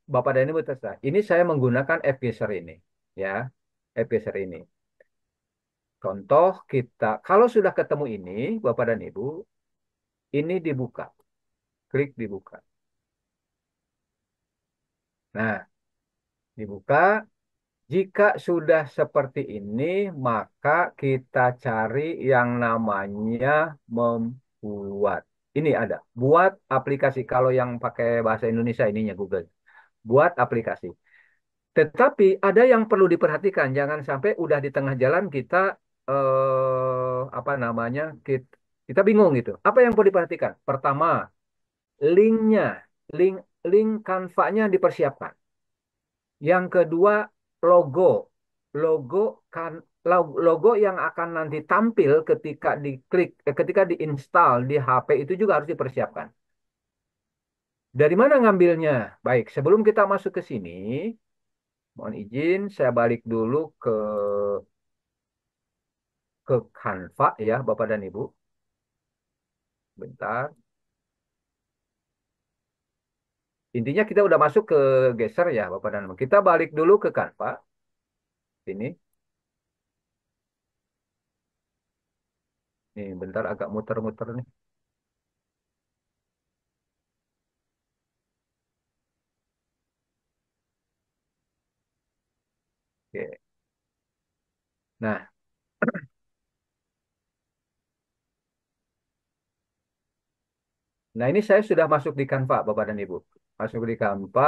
Bapak dan Ibu terserah. Ini saya menggunakan Fgeyser ini, ya, Fgeyser ini. Contoh kita, kalau sudah ketemu ini, Bapak dan Ibu, ini dibuka, klik dibuka. Nah, dibuka. Jika sudah seperti ini, maka kita cari yang namanya membuat. Ini ada, buat aplikasi. Kalau yang pakai bahasa Indonesia ininya Google. Buat aplikasi. Tetapi ada yang perlu diperhatikan, jangan sampai udah di tengah jalan kita apa namanya? Kita bingung gitu. Apa yang perlu diperhatikan? Pertama, linknya, link link Canva-nya dipersiapkan. Yang kedua, logo. Logo kan logo yang akan nanti tampil ketika diklik ketika diinstal di HP itu juga harus dipersiapkan. Dari mana ngambilnya? Baik, sebelum kita masuk ke sini, mohon izin saya balik dulu ke Canva ya, Bapak dan Ibu. Bentar. Intinya kita udah masuk ke geser ya, Bapak dan Ibu. Kita balik dulu ke Canva. Ini. Nih, bentar agak muter-muter nih. Oke. Nah, nah, ini saya sudah masuk di Canva, Bapak dan Ibu. Masuk di Canva,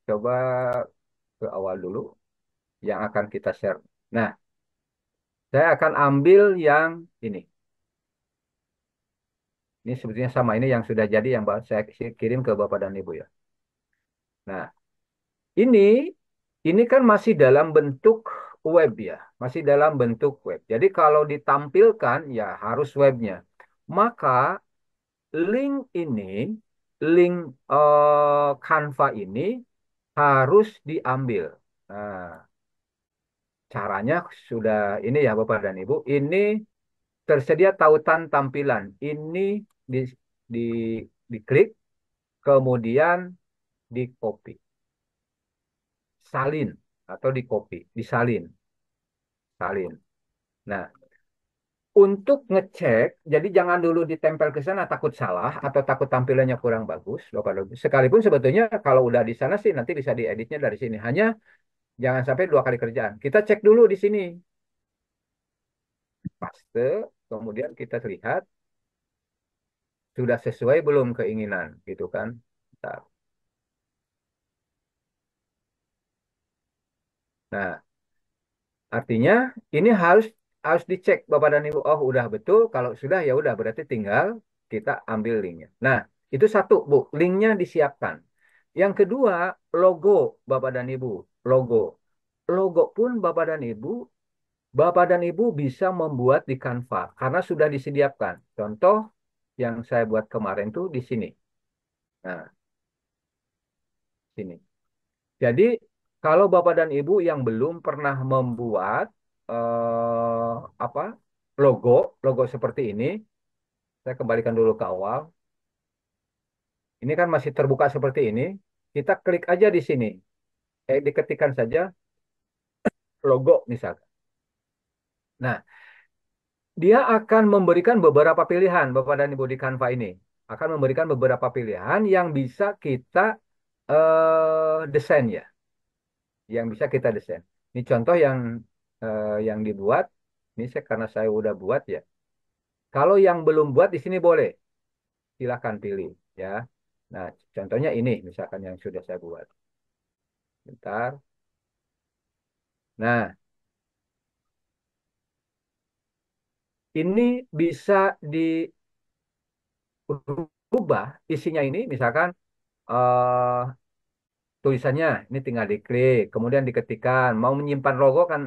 coba ke awal dulu yang akan kita share. Nah, saya akan ambil yang ini. Ini sebetulnya sama ini yang sudah jadi yang saya kirim ke Bapak dan Ibu ya. Nah, ini ini kan masih dalam bentuk web ya, masih dalam bentuk web. Jadi kalau ditampilkan ya harus webnya. Maka link ini, link Canva ini harus diambil. Nah, caranya sudah ini ya Bapak dan Ibu. Ini tersedia tautan tampilan. Ini di, di, diklik, kemudian di copy. Salin atau di copy, disalin. Salin. Nah, untuk ngecek, jadi jangan dulu ditempel ke sana takut salah atau takut tampilannya kurang bagus, Bapak Ibu. Sekalipun sebetulnya kalau udah di sana sih nanti bisa dieditnya dari sini. Hanya jangan sampai dua kali kerjaan. Kita cek dulu di sini. Paste, kemudian kita lihat sudah sesuai belum keinginan, gitu kan. Bentar. Nah, artinya ini harus harus dicek Bapak dan Ibu. Oh, udah betul. Kalau sudah ya udah berarti tinggal kita ambil linknya. Nah, itu satu, Bu. Linknya disiapkan. Yang kedua, logo Bapak dan Ibu. Logo. Logo pun Bapak dan Ibu Bapak dan Ibu bisa membuat di Canva karena sudah disediakan. Contoh yang saya buat kemarin tuh di sini. Nah, sini. Jadi, kalau Bapak dan Ibu yang belum pernah membuat apa logo, logo seperti ini, saya kembalikan dulu ke awal. Ini kan masih terbuka seperti ini. Kita klik aja di sini. Diketikkan saja logo misalkan. Nah, dia akan memberikan beberapa pilihan, Bapak dan Ibu di Canva ini. Akan memberikan beberapa pilihan yang bisa kita desain ya, yang bisa kita desain. Ini contoh yang dibuat. Ini karena saya udah buat ya. Kalau yang belum buat di sini boleh, silahkan pilih ya. Nah, contohnya ini misalkan yang sudah saya buat. Bentar. Nah, ini bisa dirubah isinya ini, misalkan eh tulisannya ini tinggal diklik, kemudian diketikkan. Mau menyimpan logo kan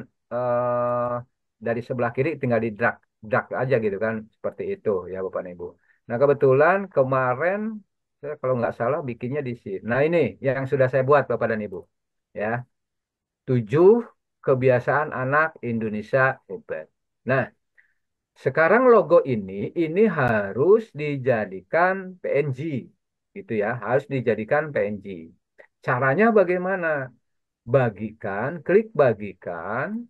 dari sebelah kiri tinggal di drag, drag aja gitu kan, seperti itu ya Bapak dan Ibu. Nah kebetulan kemarin saya kalau nggak salah bikinnya di sini. Nah ini yang sudah saya buat Bapak dan Ibu, ya 7 kebiasaan anak Indonesia hebat. Nah sekarang logo ini harus dijadikan PNG, gitu ya, harus dijadikan PNG. Caranya bagaimana? Bagikan, klik bagikan,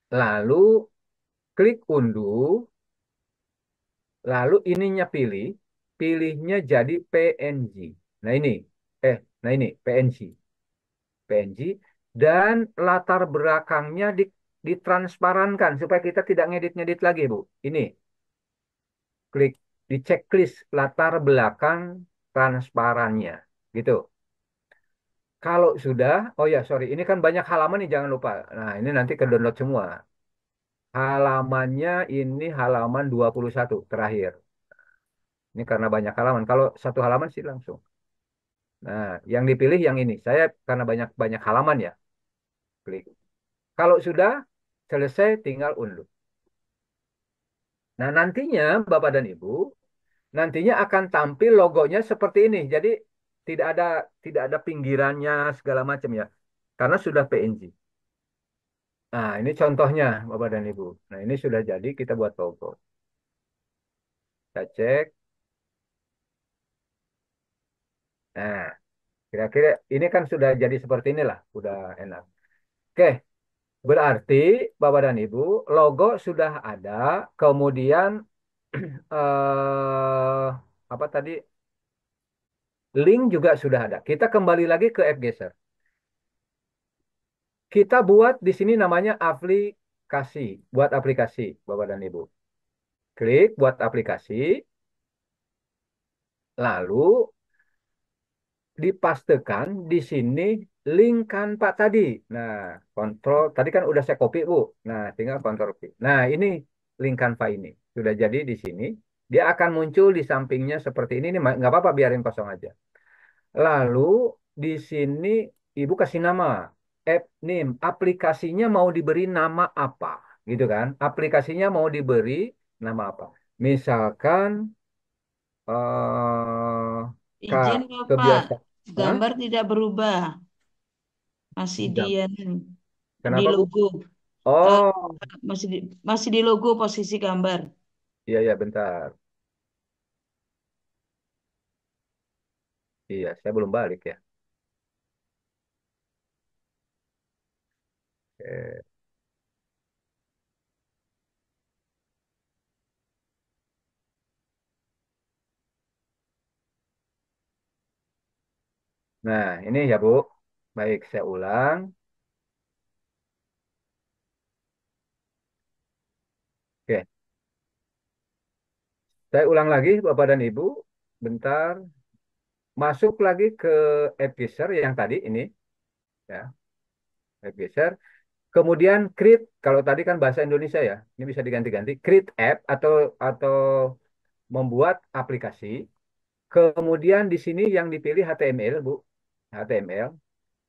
lalu klik unduh, lalu ininya pilih, pilihnya jadi PNG. Nah ini, nah ini PNG, PNG, dan latar belakangnya ditransparankan supaya kita tidak ngedit-ngedit lagi, Bu. Ini, klik di checklist latar belakang transparannya, gitu. Kalau sudah, oh ya sorry, ini kan banyak halaman nih jangan lupa. Nah ini nanti ke download semua. Halamannya ini halaman 21 terakhir. Ini karena banyak halaman. Kalau satu halaman sih langsung. Nah, yang dipilih yang ini. Saya karena banyak halaman ya, klik. Kalau sudah selesai tinggal unduh. Nah, nantinya Bapak dan Ibu, nantinya akan tampil logonya seperti ini. Jadi tidak ada tidak ada pinggirannya segala macam ya. Karena sudah PNG. Nah, ini contohnya Bapak dan Ibu. Nah, ini sudah jadi kita buat logo. Kita cek. Nah, kira-kira ini kan sudah jadi seperti inilah, udah enak. Oke, berarti Bapak dan Ibu, logo sudah ada, kemudian apa tadi? Link juga sudah ada. Kita kembali lagi ke AppGeser. Kita buat di sini namanya aplikasi, buat aplikasi, Bapak dan Ibu. Klik buat aplikasi, lalu dipastekan di sini link kan Pak tadi. Nah, kontrol tadi kan udah saya copy Bu. Nah, tinggal kontrol V. Nah, ini link Canva ini sudah jadi di sini. Dia akan muncul di sampingnya seperti ini. Ini nggak apa-apa biarin kosong aja. Lalu di sini Ibu kasih nama app name. Aplikasinya mau diberi nama apa, gitu kan? Aplikasinya mau diberi nama apa? Misalkan eh Kak Izin Bapak, kebiasaan. Hah? gambar tidak berubah, masih di Jam. di Kenapa, Bu? logo. Eh, Oh, masih di logo posisi gambar. iya, iya, bentar. Iya, saya belum balik ya. Oke. Nah, ini ya, Bu. Baik, saya ulang. Oke, saya ulang lagi, Bapak dan Ibu. Bentar. Masuk lagi ke episode yang tadi ini, ya, episode. Kemudian create, kalau tadi kan bahasa Indonesia ya, ini bisa diganti-ganti. Create app atau membuat aplikasi. Kemudian di sini yang dipilih HTML, Bu. HTML.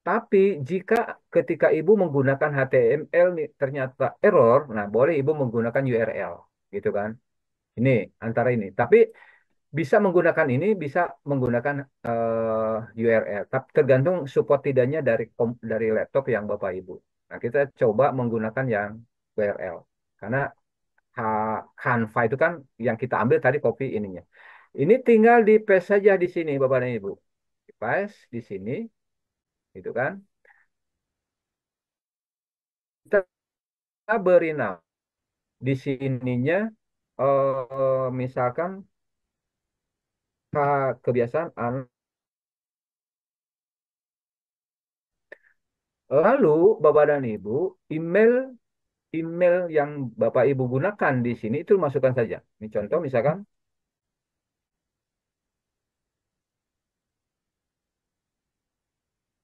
Tapi jika ketika ibu menggunakan HTML nih ternyata error, nah boleh ibu menggunakan URL, gitu kan? Ini antara ini. Tapi bisa menggunakan ini, bisa menggunakan URL. Tapi tergantung support tidaknya dari laptop yang Bapak Ibu. Nah, kita coba menggunakan yang URL. Karena Canva itu kan yang kita ambil tadi copy ininya. Ini tinggal di paste saja di sini Bapak dan Ibu. Di paste di sini, gitu kan. Kita beri nama di sininya misalkan kebiasaan anak. Lalu Bapak dan Ibu, email email yang Bapak Ibu gunakan di sini itu masukkan saja. Ini contoh misalkan,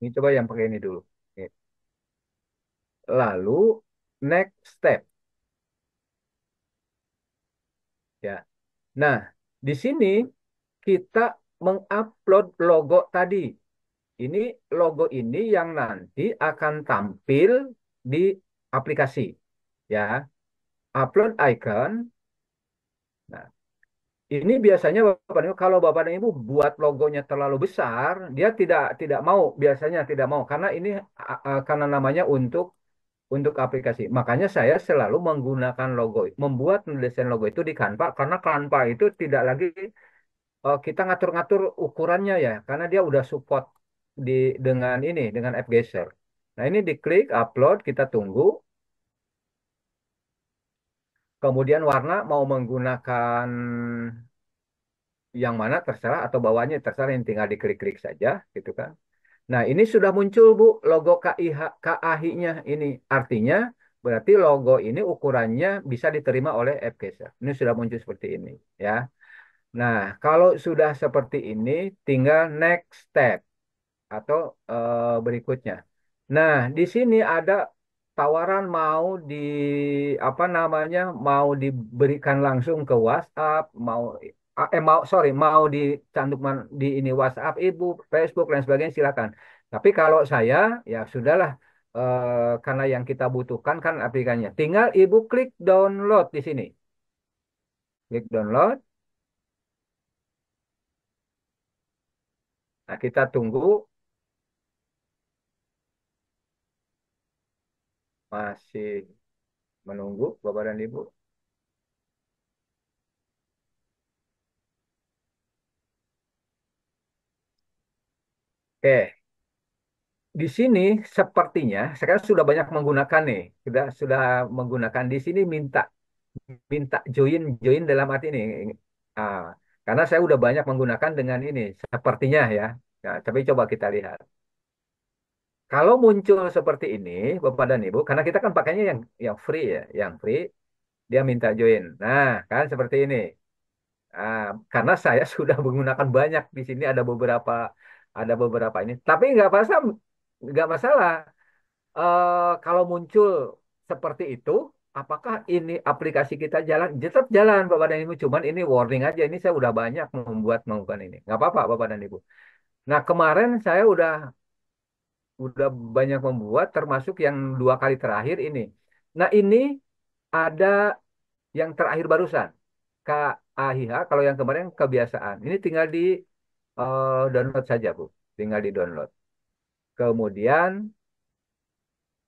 ini coba yang pakai ini dulu. Oke. Lalu next step ya. Nah, di sini kita mengupload logo tadi. Ini logo ini yang nanti akan tampil di aplikasi ya. Upload icon. Nah, ini biasanya Bapak dan Ibu, kalau Bapak dan Ibu buat logonya terlalu besar, dia tidak mau, biasanya tidak mau karena ini karena namanya untuk aplikasi. Makanya saya selalu menggunakan logo, membuat desain logo itu di Canva karena Canva itu tidak lagi kita ngatur-ngatur ukurannya ya, karena dia udah support di dengan AppGeyser. Nah, ini diklik upload, kita tunggu. Kemudian warna mau menggunakan yang mana terserah atau bawahnya terserah, yang tinggal diklik-klik saja gitu kan. Nah, ini sudah muncul Bu logo KAHI-nya ini. Artinya berarti logo ini ukurannya bisa diterima oleh AppGeyser. Ini sudah muncul seperti ini ya. Nah, kalau sudah seperti ini tinggal next step atau berikutnya. Nah, di sini ada tawaran mau apa namanya, mau diberikan langsung ke WhatsApp, mau dicantumkan di ini WhatsApp Ibu, Facebook dan sebagainya silakan. Tapi kalau saya ya sudahlah karena yang kita butuhkan kan aplikasinya. Tinggal Ibu klik download di sini. Klik download. Nah, kita tunggu masih menunggu Bapak dan Ibu. Oke, di sini sepertinya sekarang sudah banyak menggunakan nih, sudah menggunakan di sini minta minta join join dalam arti ini. Ah, karena saya udah banyak menggunakan dengan ini sepertinya ya. Nah, tapi coba kita lihat. Kalau muncul seperti ini, Bapak dan Ibu, karena kita kan pakainya yang free ya, yang free, dia minta join. Nah, kan seperti ini. Ah, karena saya sudah menggunakan banyak di sini ada beberapa ini. Tapi nggak masalah. Kalau muncul seperti itu, apakah ini aplikasi kita jalan? Tetap jalan, Bapak dan Ibu. Cuman ini warning aja. Ini saya udah banyak melakukan ini. Nggak apa-apa, Bapak dan Ibu. Nah, kemarin saya udah banyak membuat, termasuk yang 2 kali terakhir ini. Nah, ini ada yang terakhir barusan. KAIH, kalau yang kemarin kebiasaan. Ini tinggal di download saja, Bu. Tinggal di download. Kemudian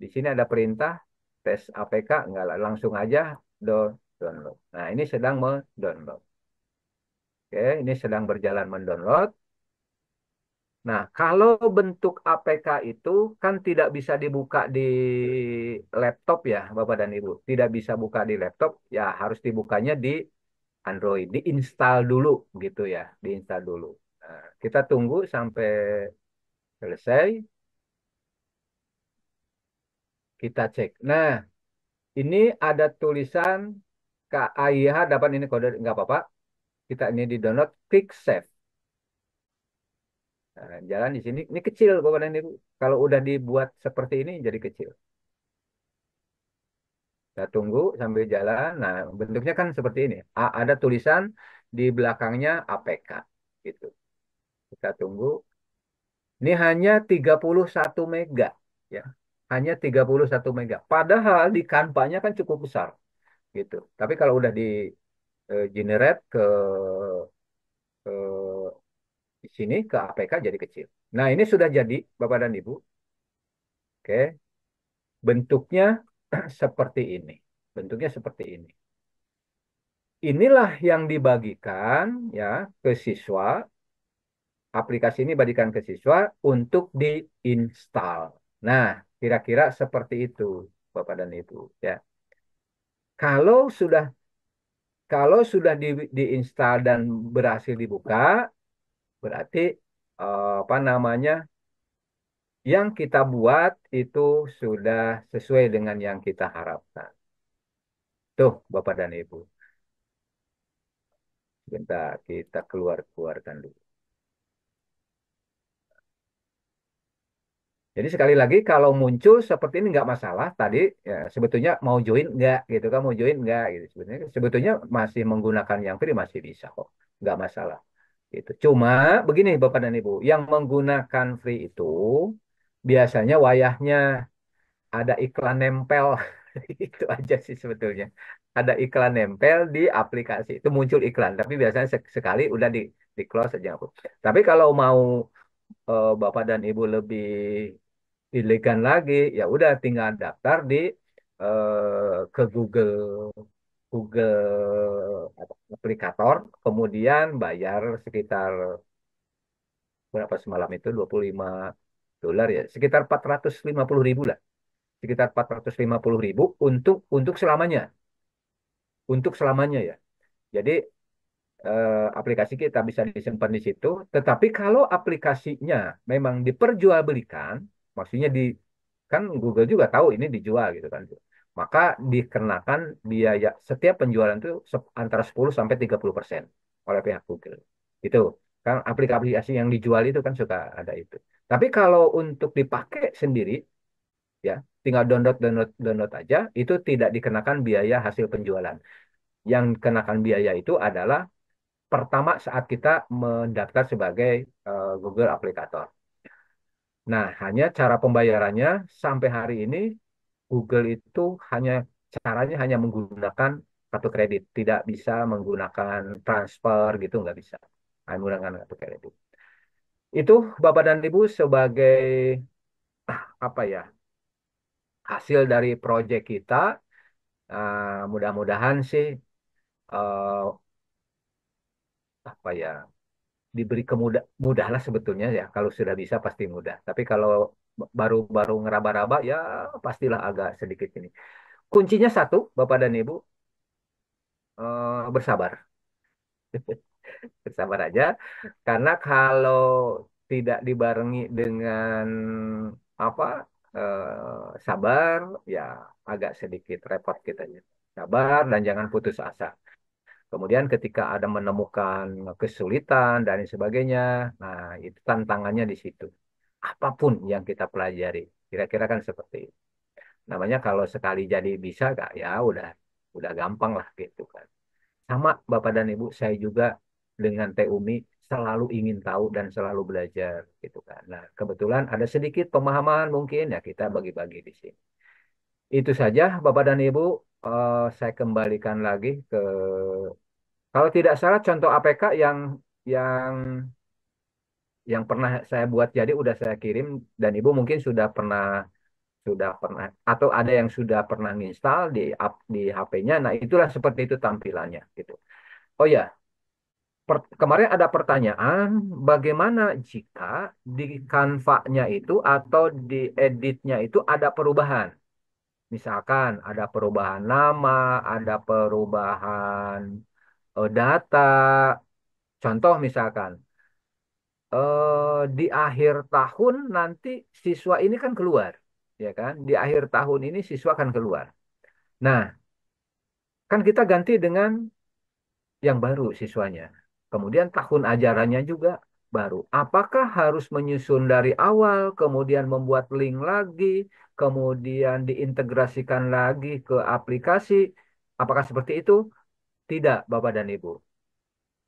di sini ada perintah tes APK, enggak lah, langsung aja download. Nah, ini sedang mendownload. Oke, ini sedang berjalan mendownload. Nah, kalau bentuk APK itu kan tidak bisa dibuka di laptop ya, Bapak dan Ibu. Tidak bisa buka di laptop, ya harus dibukanya di Android. Diinstal dulu gitu ya, diinstal dulu. Nah, kita tunggu sampai selesai, kita cek. Nah, ini ada tulisan KAIH dapat ini kode, nggak apa-apa. Kita ini di download, klik save. Nah, jalan di sini. Ini kecil Bapak dan Ibu. Kalau udah dibuat seperti ini jadi kecil. Kita tunggu sambil jalan. Nah, bentuknya kan seperti ini. Ada tulisan di belakangnya APK gitu. Kita tunggu. Ini hanya 31 mega ya. Hanya 31 mega. Padahal di Canva-nya kan cukup besar gitu. Tapi kalau udah di generate ke di sini ke APK jadi kecil. Nah, ini sudah jadi Bapak dan Ibu. Oke. Bentuknya seperti ini. Bentuknya seperti ini. Inilah yang dibagikan ya ke siswa. Aplikasi ini bagikan ke siswa untuk diinstal. Nah, kira-kira seperti itu, Bapak dan Ibu. Ya, kalau sudah diinstal dan berhasil dibuka, berarti apa namanya yang kita buat itu sudah sesuai dengan yang kita harapkan. Tuh, Bapak dan Ibu. Bentar, kita keluarkan dulu. Jadi sekali lagi kalau muncul seperti ini nggak masalah. Tadi ya, sebetulnya mau join nggak gitu kan, mau join nggak gitu. Sebetulnya masih menggunakan yang free masih bisa kok, nggak masalah. Gitu. Cuma begini Bapak dan Ibu, yang menggunakan free itu biasanya wayahnya ada iklan nempel. Itu aja sih sebetulnya. Ada iklan nempel di aplikasi itu muncul iklan, tapi biasanya sekali udah di close aja. Tapi kalau mau Bapak dan Ibu lebih elegan lagi, ya udah tinggal daftar di ke Google aplikator, kemudian bayar sekitar berapa semalam itu 25 dolar ya, sekitar 450.000 lah, sekitar 450.000 untuk selamanya, untuk selamanya ya. Jadi aplikasi kita bisa disimpan di situ. Tetapi kalau aplikasinya memang diperjualbelikan, maksudnya kan Google juga tahu ini dijual gitu kan. Maka dikenakan biaya setiap penjualan itu antara 10 sampai 30% oleh pihak Google. Itu kan aplikasi yang dijual itu kan suka ada itu. Tapi kalau untuk dipakai sendiri ya tinggal download aja itu tidak dikenakan biaya hasil penjualan. Yang kenakan biaya itu adalah pertama saat kita mendaftar sebagai Google Aplikator. Nah, hanya cara pembayarannya sampai hari ini Google itu hanya caranya hanya menggunakan kartu kredit, tidak bisa menggunakan transfer gitu, nggak bisa. Hanya menggunakan kartu kredit. Itu Bapak dan Ibu sebagai apa ya hasil dari proyek kita. Mudah-mudahan sih eh, apa ya diberi mudah lah sebetulnya ya kalau sudah bisa pasti mudah tapi kalau baru-baru ngeraba-raba ya pastilah agak sedikit ini kuncinya satu Bapak dan Ibu bersabar bersabar aja karena kalau tidak dibarengi dengan apa sabar ya agak sedikit repot kita sabar dan jangan putus asa. Kemudian ketika ada menemukan kesulitan dan sebagainya, nah itu tantangannya di situ. Apapun yang kita pelajari, kira-kira kan seperti itu. Namanya kalau sekali jadi bisa gak ya udah gampang lah gitu kan. Sama Bapak dan Ibu, saya juga dengan TUMI selalu ingin tahu dan selalu belajar gitu kan. Nah, kebetulan ada sedikit pemahaman mungkin ya kita bagi-bagi di sini. Itu saja Bapak dan Ibu, saya kembalikan lagi ke kalau tidak salah contoh APK yang yang pernah saya buat jadi udah saya kirim dan Ibu mungkin sudah pernah atau ada yang sudah pernah install di HP-nya. Nah, itulah seperti itu tampilannya gitu. Oh ya, kemarin ada pertanyaan bagaimana jika di Canva-nya itu atau di editnya itu ada perubahan. Misalkan ada perubahan nama, ada perubahan data. Contoh misalkan di akhir tahun nanti siswa ini kan keluar, ya kan? Di akhir tahun ini siswa akan keluar. Nah, kan kita ganti dengan yang baru siswanya. Kemudian tahun ajarannya juga baru. Apakah harus menyusun dari awal, kemudian membuat link lagi, kemudian diintegrasikan lagi ke aplikasi? Apakah seperti itu? Tidak, Bapak dan Ibu.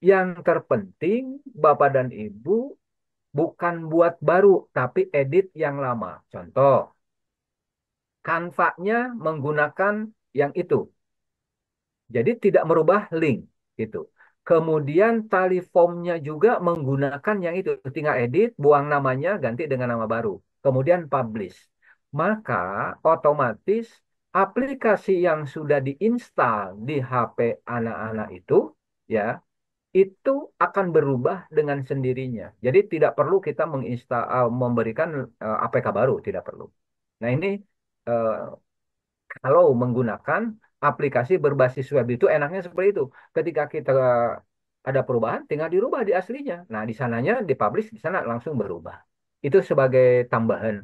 Yang terpenting, Bapak dan Ibu bukan buat baru, tapi edit yang lama. Contoh, Canva-nya menggunakan yang itu. Jadi tidak merubah link gitu. Kemudian tali formnya juga menggunakan yang itu. Tinggal edit, buang namanya, ganti dengan nama baru. Kemudian publish. Maka otomatis aplikasi yang sudah diinstal di HP anak-anak itu ya itu akan berubah dengan sendirinya. Jadi tidak perlu kita memberikan APK baru, tidak perlu. Nah ini eh, kalau menggunakan aplikasi berbasis web itu enaknya seperti itu. Ketika kita ada perubahan, tinggal dirubah di aslinya. Nah, di sananya dipublish, di sana langsung berubah. Itu sebagai tambahan.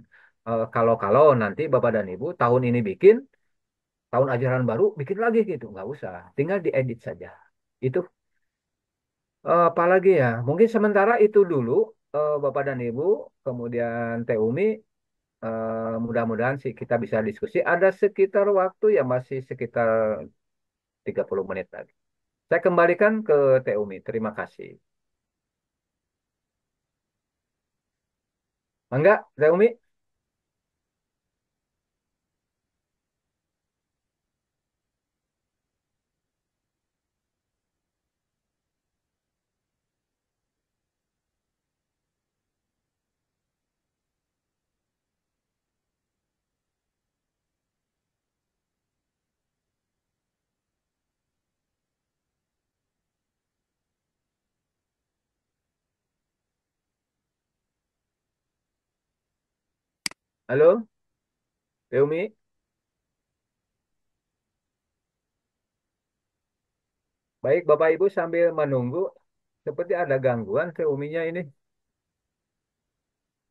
Kalau nanti Bapak dan Ibu tahun ini bikin, tahun ajaran baru bikin lagi gitu, nggak usah. Tinggal diedit saja. Itu apalagi ya? Mungkin sementara itu dulu Bapak dan Ibu, kemudian Teh Umi mudah-mudahan sih kita bisa diskusi. Ada sekitar waktu ya masih sekitar 30 menit lagi. Saya kembalikan ke Teh Umi. Terima kasih. Enggak, Teh Umi? Halo, Teh Umi? Baik, Bapak Ibu sambil menunggu. Seperti ada gangguan Teh Uminya ini.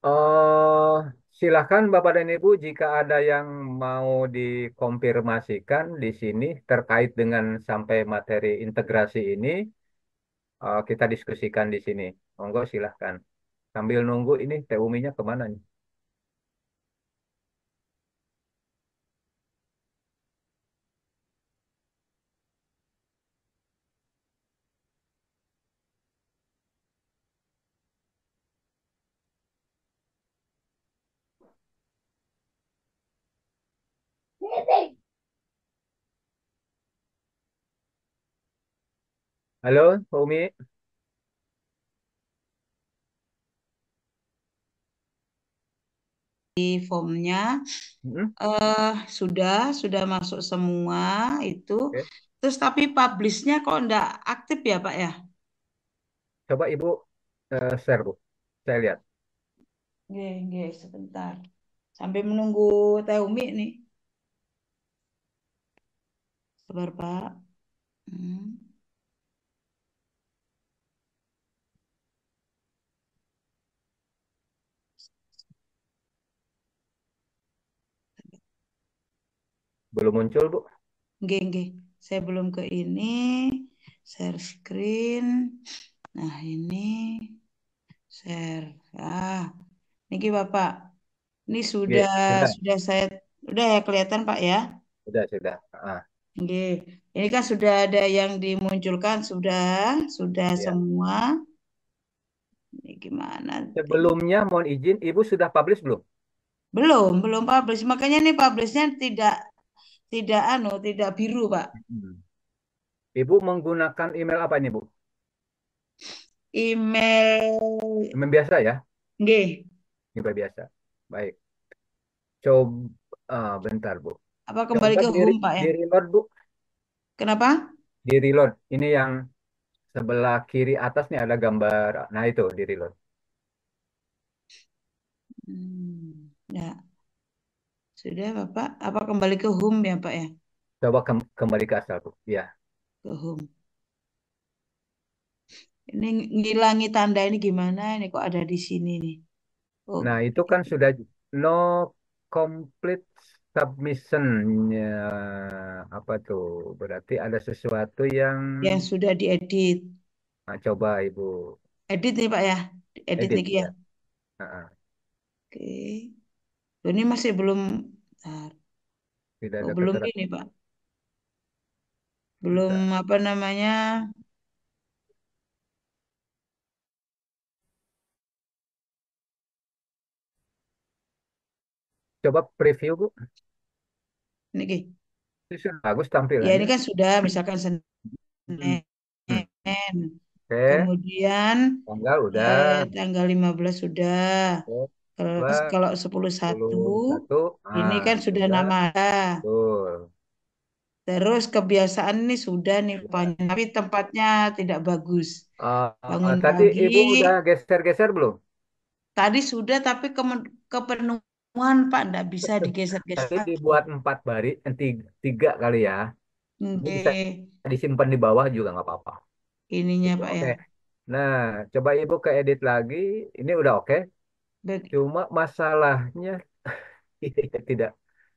Oh, silakan Bapak dan Ibu jika ada yang mau dikonfirmasikan di sini terkait dengan sampai materi integrasi ini, kita diskusikan di sini. Monggo silahkan. Sambil nunggu ini Teh Uminya kemana nih? Halo, Teh Umi? Di formnya Hmm? sudah masuk semua itu. Oke. Terus tapi publishnya kok ndak aktif ya Pak ya? Coba Ibu share, Bu. Saya lihat. Nggih, sebentar. Sampai menunggu Teh Umi nih. Sabar Pak. Hmm. Belum muncul, Bu. Nggih. Saya belum ke ini. Share screen. Nah, ini share. Ah, niki Bapak. Ini Oke, sudah. sudah ya kelihatan Pak ya. Sudah. Ah, Nggih. Ini kan sudah ada yang dimunculkan sudah ya. semua. Ini gimana? Sebelumnya mohon izin, Ibu sudah publish belum? Belum publish. Makanya nih publishnya tidak biru, Pak. Hmm. Ibu menggunakan email apa ini, Bu? Email Email biasa ya? nggih. Email biasa. Baik. Coba, bentar, Bu. Apa kembali Coba ke home, Pak ya? di reload, Bu. Kenapa? Di reload. Ini yang sebelah kiri atas nih ada gambar. Nah, itu di reload. Ya, sudah, Bapak. Apa kembali ke home ya, Pak ya? Coba kembali ke asal, Bu. Ya. Ke home. Ini ngilangi tanda ini gimana? Ini kok ada di sini nih. Nah, Oke. itu kan sudah no complete submission-nya apa tuh? Berarti ada sesuatu yang Yang sudah diedit. coba Ibu Edit nih, Pak ya. Edit edit nih ya. ya. Ah, Oke. Loh, ini masih belum. Bentar. tidak Kok ada belum keterangan. ini, Pak? Belum Bentar. apa namanya? Coba preview, Bu. Niki. Itu sudah bagus Ya ini tampilannya. kan sudah misalkan Hmm. Senin. Hmm. Oke, Kemudian tanggal udah. tanggal 15 sudah. Oke, Terus coba kalau 10/1 21. ini Ah, kan sudah sudah. nama ada. Betul. Terus kebiasaan ini sudah nih Ya. Pak, tapi tempatnya tidak bagus. Bangun Tadi pagi, Ibu udah geser-geser belum? tadi sudah tapi kepenuhan Pak, tidak bisa digeser-geser Tadi lagi. dibuat 4 baris, tiga kali ya. Ini Oke, bisa disimpan di bawah juga nggak apa-apa. ininya Itu Pak ya. oke. Nah, coba Ibu ke edit lagi. Ini udah oke. Baik. Cuma masalahnya tidak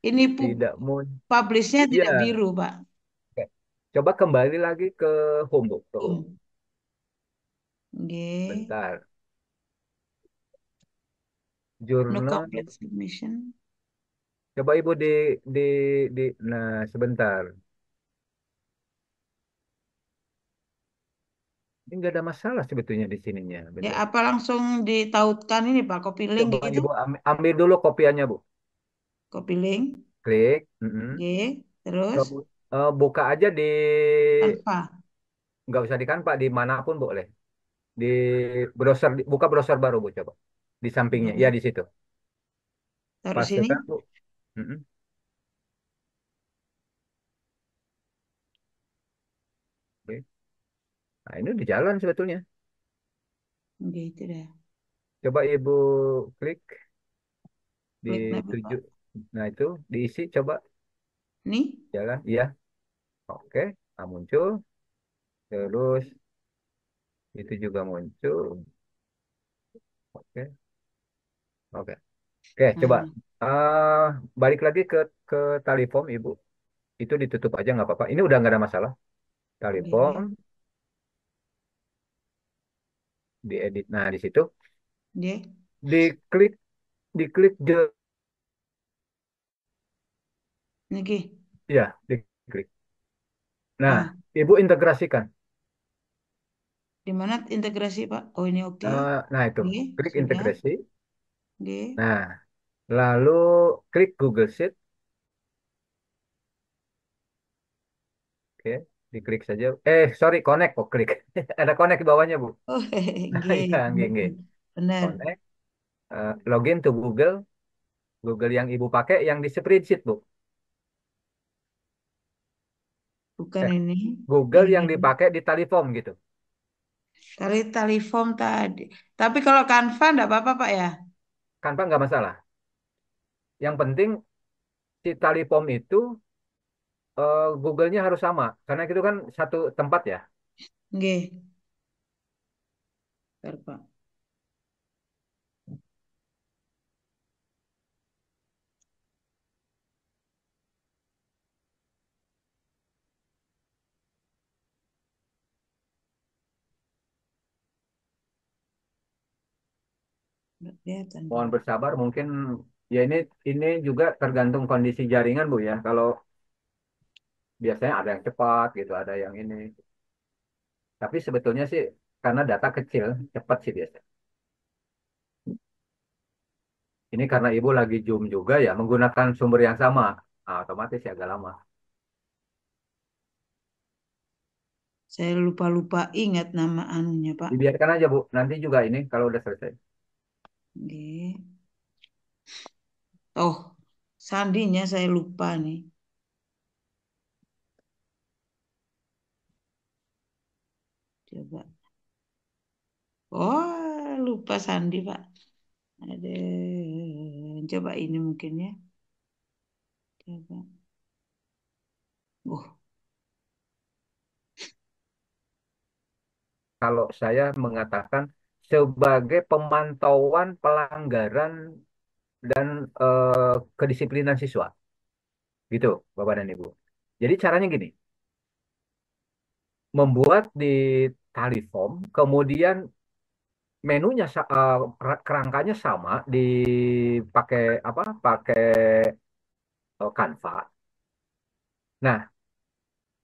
Ini tidak mau. publishnya tidak Ya, biru Pak. oke. Coba kembali lagi ke homebook. Ke home. Oke. Bentar. No Jurnal. complete submission. Coba Ibu di di. Nah, sebentar. Ini nggak ada masalah sebetulnya di sininya. Ya Bentar. apa langsung ditautkan ini Pak, copy link Coba gitu? Ibu ambil dulu kopiannya, Bu. Copy link. Klik. Mm-mm. Oke. Terus Coba buka aja di, Canva. nggak usah di Canva, di manapun boleh. Di browser, buka browser baru, Bu, coba. Di sampingnya, ya Oke. di situ. Taruh sini. Pastekan, Bu. Mm-mm. Oke. Nah, ini udah jalan sebetulnya. Oke, itu dah. Coba Ibu klik di Klik apa Pak? 7. Nah, itu diisi, coba Nih. jalan. Iya. Oke. Nah, muncul. Terus itu juga muncul. Oke. Oke. Oke, coba. Nah, eh Balik lagi ke Taliform, Ibu. Itu ditutup aja nggak apa-apa. Ini udah nggak ada masalah. Taliform, oke. diedit. Nah, di situ Oke. diklik, diklik Niki. ya, diklik. Nah, Ah, Ibu integrasikan. di mana integrasi Pak? Oh, ini oke. Nah, itu. Oke, Klik sudah. integrasi. Oke. Nah, lalu klik Google Sheet. Oke, diklik saja. Sorry, connect kok klik. Ada connect di bawahnya, Bu. Oh, oke. Ya, nggih, Benar. nggih. Benar. Connect. Login to Google. Google yang Ibu pakai yang di spreadsheet, Bu. Bukan Eh, ini. Google Ini. yang dipakai di Taliform gitu. Tali form tadi. Tapi kalau Canva enggak apa-apa Pak ya? Kanva nggak masalah. Yang penting si Taliform itu Google-nya harus sama. Karena itu kan satu tempat ya. Oke. Bentar, Pak. Nggak kelihatan Mohon Pak. bersabar, mungkin ya ini juga tergantung kondisi jaringan, Bu ya. Kalau biasanya ada yang cepat gitu, ada yang ini. Tapi sebetulnya sih karena data kecil, cepat sih biasanya. Ini karena Ibu lagi Zoom juga ya, menggunakan sumber yang sama. Nah, otomatis ya agak lama. Saya lupa-lupa ingat nama anunya Pak. Dibiarkan aja, Bu. Nanti juga ini kalau udah selesai. Oke. Oh, sandinya saya lupa nih. Coba. Oh, lupa sandi Pak. Ada. Coba ini mungkin ya. Coba. Oh, Kalau saya mengatakan sebagai pemantauan pelanggaran dan kedisiplinan siswa. Gitu, Bapak dan Ibu. Jadi caranya gini, membuat di Taliform, kemudian menunya kerangkanya sama dipakai apa? Pakai Canva. Nah,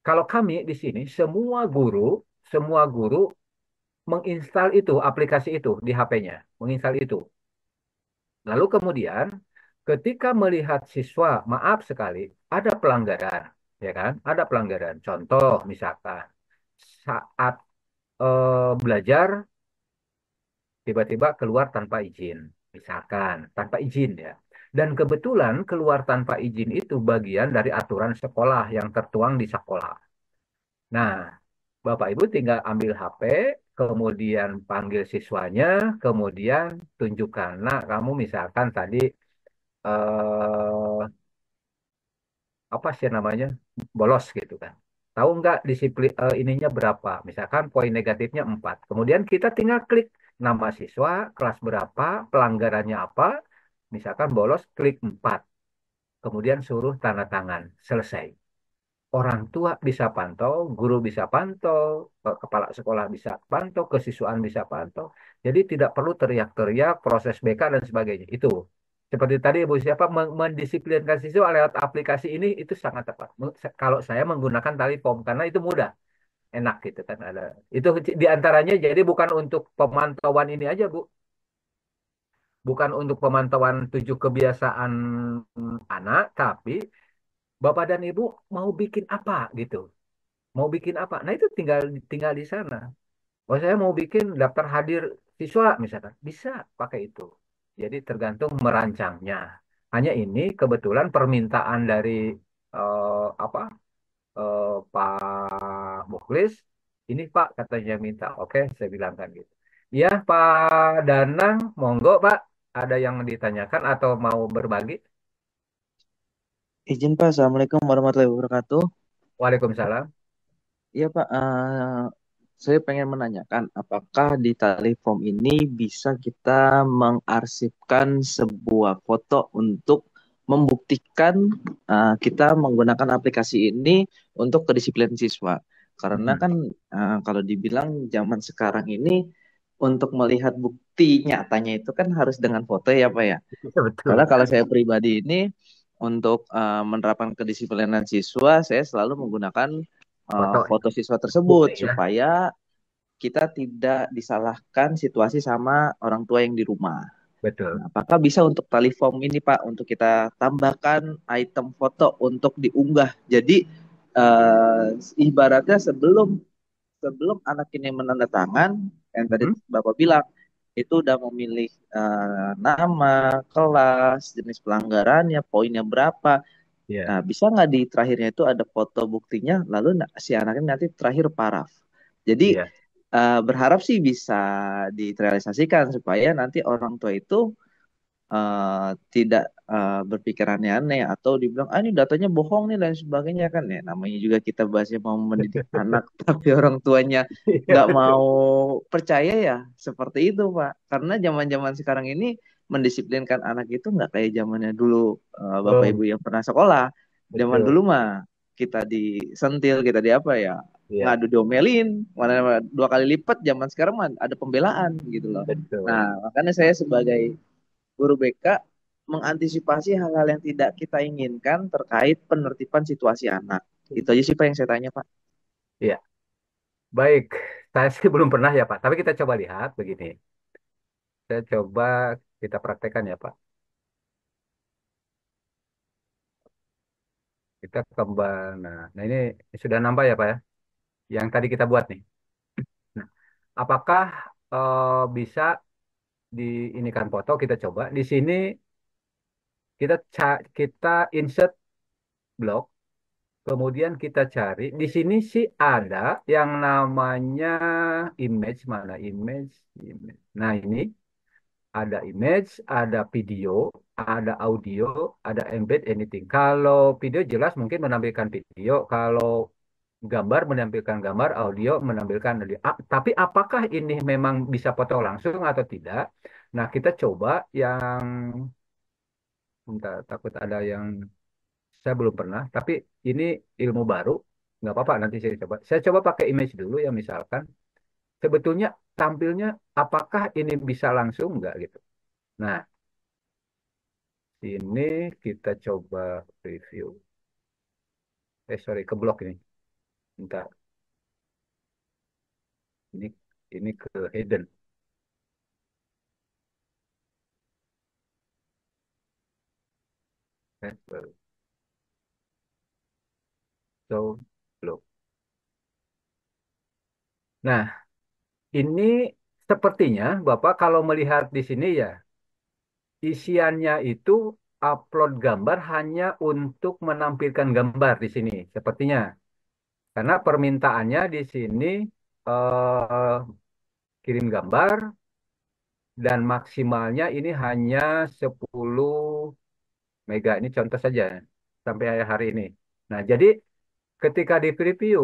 kalau kami di sini semua guru menginstal itu aplikasi itu di HP-nya, menginstal itu. Lalu kemudian Ketika melihat siswa, maaf sekali, ada pelanggaran, ya kan? Ada pelanggaran. Contoh, misalkan saat belajar tiba-tiba keluar tanpa izin, misalkan tanpa izin ya. Dan kebetulan keluar tanpa izin itu bagian dari aturan sekolah yang tertuang di sekolah. Nah, Bapak Ibu tinggal ambil HP, kemudian panggil siswanya, kemudian tunjukkan. Nah, kamu misalkan tadi eh, apa sih namanya bolos gitu kan. Tahu nggak disiplin ininya berapa? Misalkan poin negatifnya 4. Kemudian kita tinggal klik nama siswa, kelas berapa, pelanggarannya apa. Misalkan bolos, klik 4. Kemudian suruh tanda tangan. Selesai. Orang tua bisa pantau, guru bisa pantau, kepala sekolah bisa pantau, kesiswaan bisa pantau. Jadi tidak perlu teriak-teriak, proses BK dan sebagainya. Itu seperti tadi Ibu siapa mendisiplinkan siswa lewat aplikasi ini itu sangat tepat. Kalau saya menggunakan tali form karena itu mudah, enak gitu kan ada. Itu diantaranya jadi bukan untuk pemantauan ini aja Bu, bukan untuk pemantauan 7 kebiasaan anak, tapi Bapak dan Ibu mau bikin apa gitu. Mau bikin apa? Nah, itu tinggal tinggal di sana. Oh, saya mau bikin daftar hadir siswa misalkan. Bisa pakai itu. Jadi tergantung merancangnya. Hanya ini kebetulan permintaan dari apa Pak Muklis, ini Pak katanya minta. Oke, saya bilang kan gitu. Ya, Pak Danang, monggo Pak. Ada yang ditanyakan atau mau berbagi? Izin Pak, Assalamualaikum warahmatullahi wabarakatuh. Waalaikumsalam. Iya Pak, saya pengen menanyakan apakah di tali form ini bisa kita mengarsipkan sebuah foto untuk membuktikan kita menggunakan aplikasi ini untuk kedisiplinan siswa. Karena Mm-mm. kan kalau dibilang zaman sekarang ini untuk melihat bukti nyatanya itu kan harus dengan foto ya Pak ya. Betul. Karena kalau saya pribadi ini untuk menerapkan kedisiplinan siswa, saya selalu menggunakan Foto foto siswa tersebut bukti ya. supaya kita tidak disalahkan situasi sama orang tua yang di rumah. Betul. Nah, apakah bisa untuk tali form ini Pak untuk kita tambahkan item foto untuk diunggah? Jadi ibaratnya sebelum sebelum anak ini menandatangan yang tadi Mm-mm. Bapak bilang itu udah memilih nama, kelas, jenis pelanggarannya, poinnya berapa. Iya. Nah, bisa nggak di terakhirnya itu ada foto buktinya, lalu si anaknya nanti terakhir paraf. Jadi Iya. berharap sih bisa direalisasikan supaya nanti orang tua itu tidak berpikir aneh-aneh atau dibilang ah ini datanya bohong nih dan sebagainya kan ya namanya juga kita bahasnya mau mendidik anak tapi orang tuanya Iya, nggak betul. mau percaya ya seperti itu Pak karena zaman-zaman sekarang ini mendisiplinkan anak itu nggak kayak zamannya dulu Bapak Ibu Oh, yang pernah sekolah zaman betul. dulu mah kita disentil kita di apa ya Iya, ngadu diomelin mana 2 kali lipat zaman sekarang mah ada pembelaan gitu loh nah betul. makanya saya sebagai guru BK mengantisipasi hal-hal yang tidak kita inginkan terkait penertiban situasi anak. Itu aja sih Pak yang saya tanya Pak. Iya, baik. Saya sih belum pernah ya, Pak. Tapi kita coba lihat begini. Saya coba kita praktekkan ya, Pak. Kita kembali. Nah, ini sudah nambah ya, Pak ya. Yang tadi kita buat nih. Nah, apakah bisa diinikan foto? Kita coba. Di sini kita insert blog. Kemudian kita cari. Di sini sih ada yang namanya image mana? Image, image. Nah, ini. Ada image, ada video, ada audio, ada embed anything. Kalau video jelas mungkin menampilkan video, kalau gambar menampilkan gambar, audio menampilkan audio. Tapi apakah ini memang bisa foto langsung atau tidak? Nah, kita coba yang entah, takut ada yang saya belum pernah, tapi ini ilmu baru. Nggak apa-apa, nanti saya coba. Saya coba pakai image dulu ya misalkan. Sebetulnya tampilnya apakah ini bisa langsung nggak gitu. Nah, ini kita coba review. Sorry, ke blok ini. Bentar, ini ini ke hidden. Transfer. So, look. Nah, ini sepertinya Bapak kalau melihat di sini ya, isiannya itu upload gambar hanya untuk menampilkan gambar di sini, sepertinya. Karena permintaannya di sini eh, kirim gambar dan maksimalnya ini hanya 10 mega. Ini contoh saja sampai hari ini. Nah, jadi ketika di preview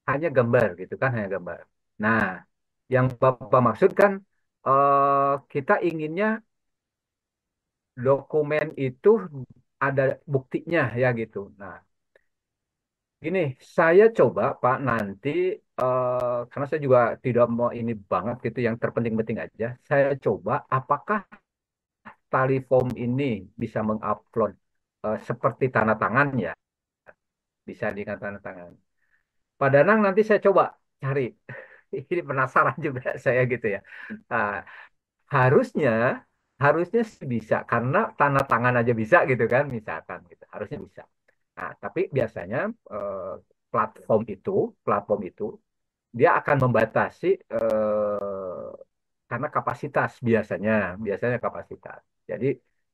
hanya gambar gitu kan, hanya gambar. Nah, yang Bapak maksud kan kita inginnya dokumen itu ada buktinya ya gitu. Nah, gini, saya coba Pak nanti karena saya juga tidak mau ini banget gitu yang terpenting-penting aja. Saya coba apakah tali form ini bisa mengupload seperti tanda tangan ya, bisa dengan tanda tangan. Pak Danang nanti saya coba cari. Ini penasaran juga saya gitu ya. Nah, harusnya harusnya sih bisa karena tanda tangan aja bisa gitu kan misalkan gitu. Harusnya bisa. Nah, tapi biasanya eh, platform itu platform itu dia akan membatasi karena kapasitas biasanya kapasitas. Jadi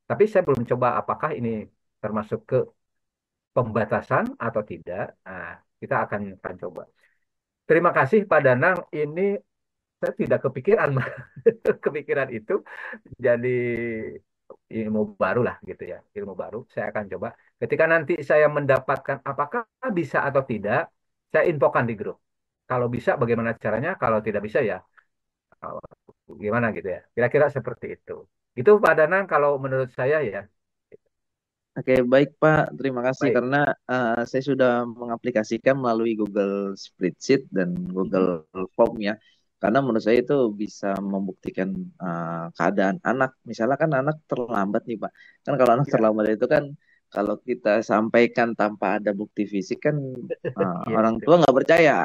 tapi saya belum coba apakah ini termasuk ke pembatasan atau tidak. Nah, kita akan coba. Terima kasih Pak Danang. Ini saya tidak kepikiran kepikiran itu jadi ilmu baru lah gitu ya, ilmu baru. Saya akan coba. Ketika nanti saya mendapatkan apakah bisa atau tidak, saya infokan di grup. Kalau bisa, bagaimana caranya? Kalau tidak bisa ya, gimana gitu ya. Kira-kira seperti itu. Itu Pak Danang kalau menurut saya ya. Oke, baik Pak. Terima kasih Baik. karena saya sudah mengaplikasikan melalui Google Spreadsheet dan Google Form ya. Karena menurut saya itu bisa membuktikan keadaan anak. Misalnya kan anak terlambat nih Pak. Kan kalau anak Ya, terlambat itu kan kalau kita sampaikan tanpa ada bukti fisik kan iya orang betul. tua nggak percaya.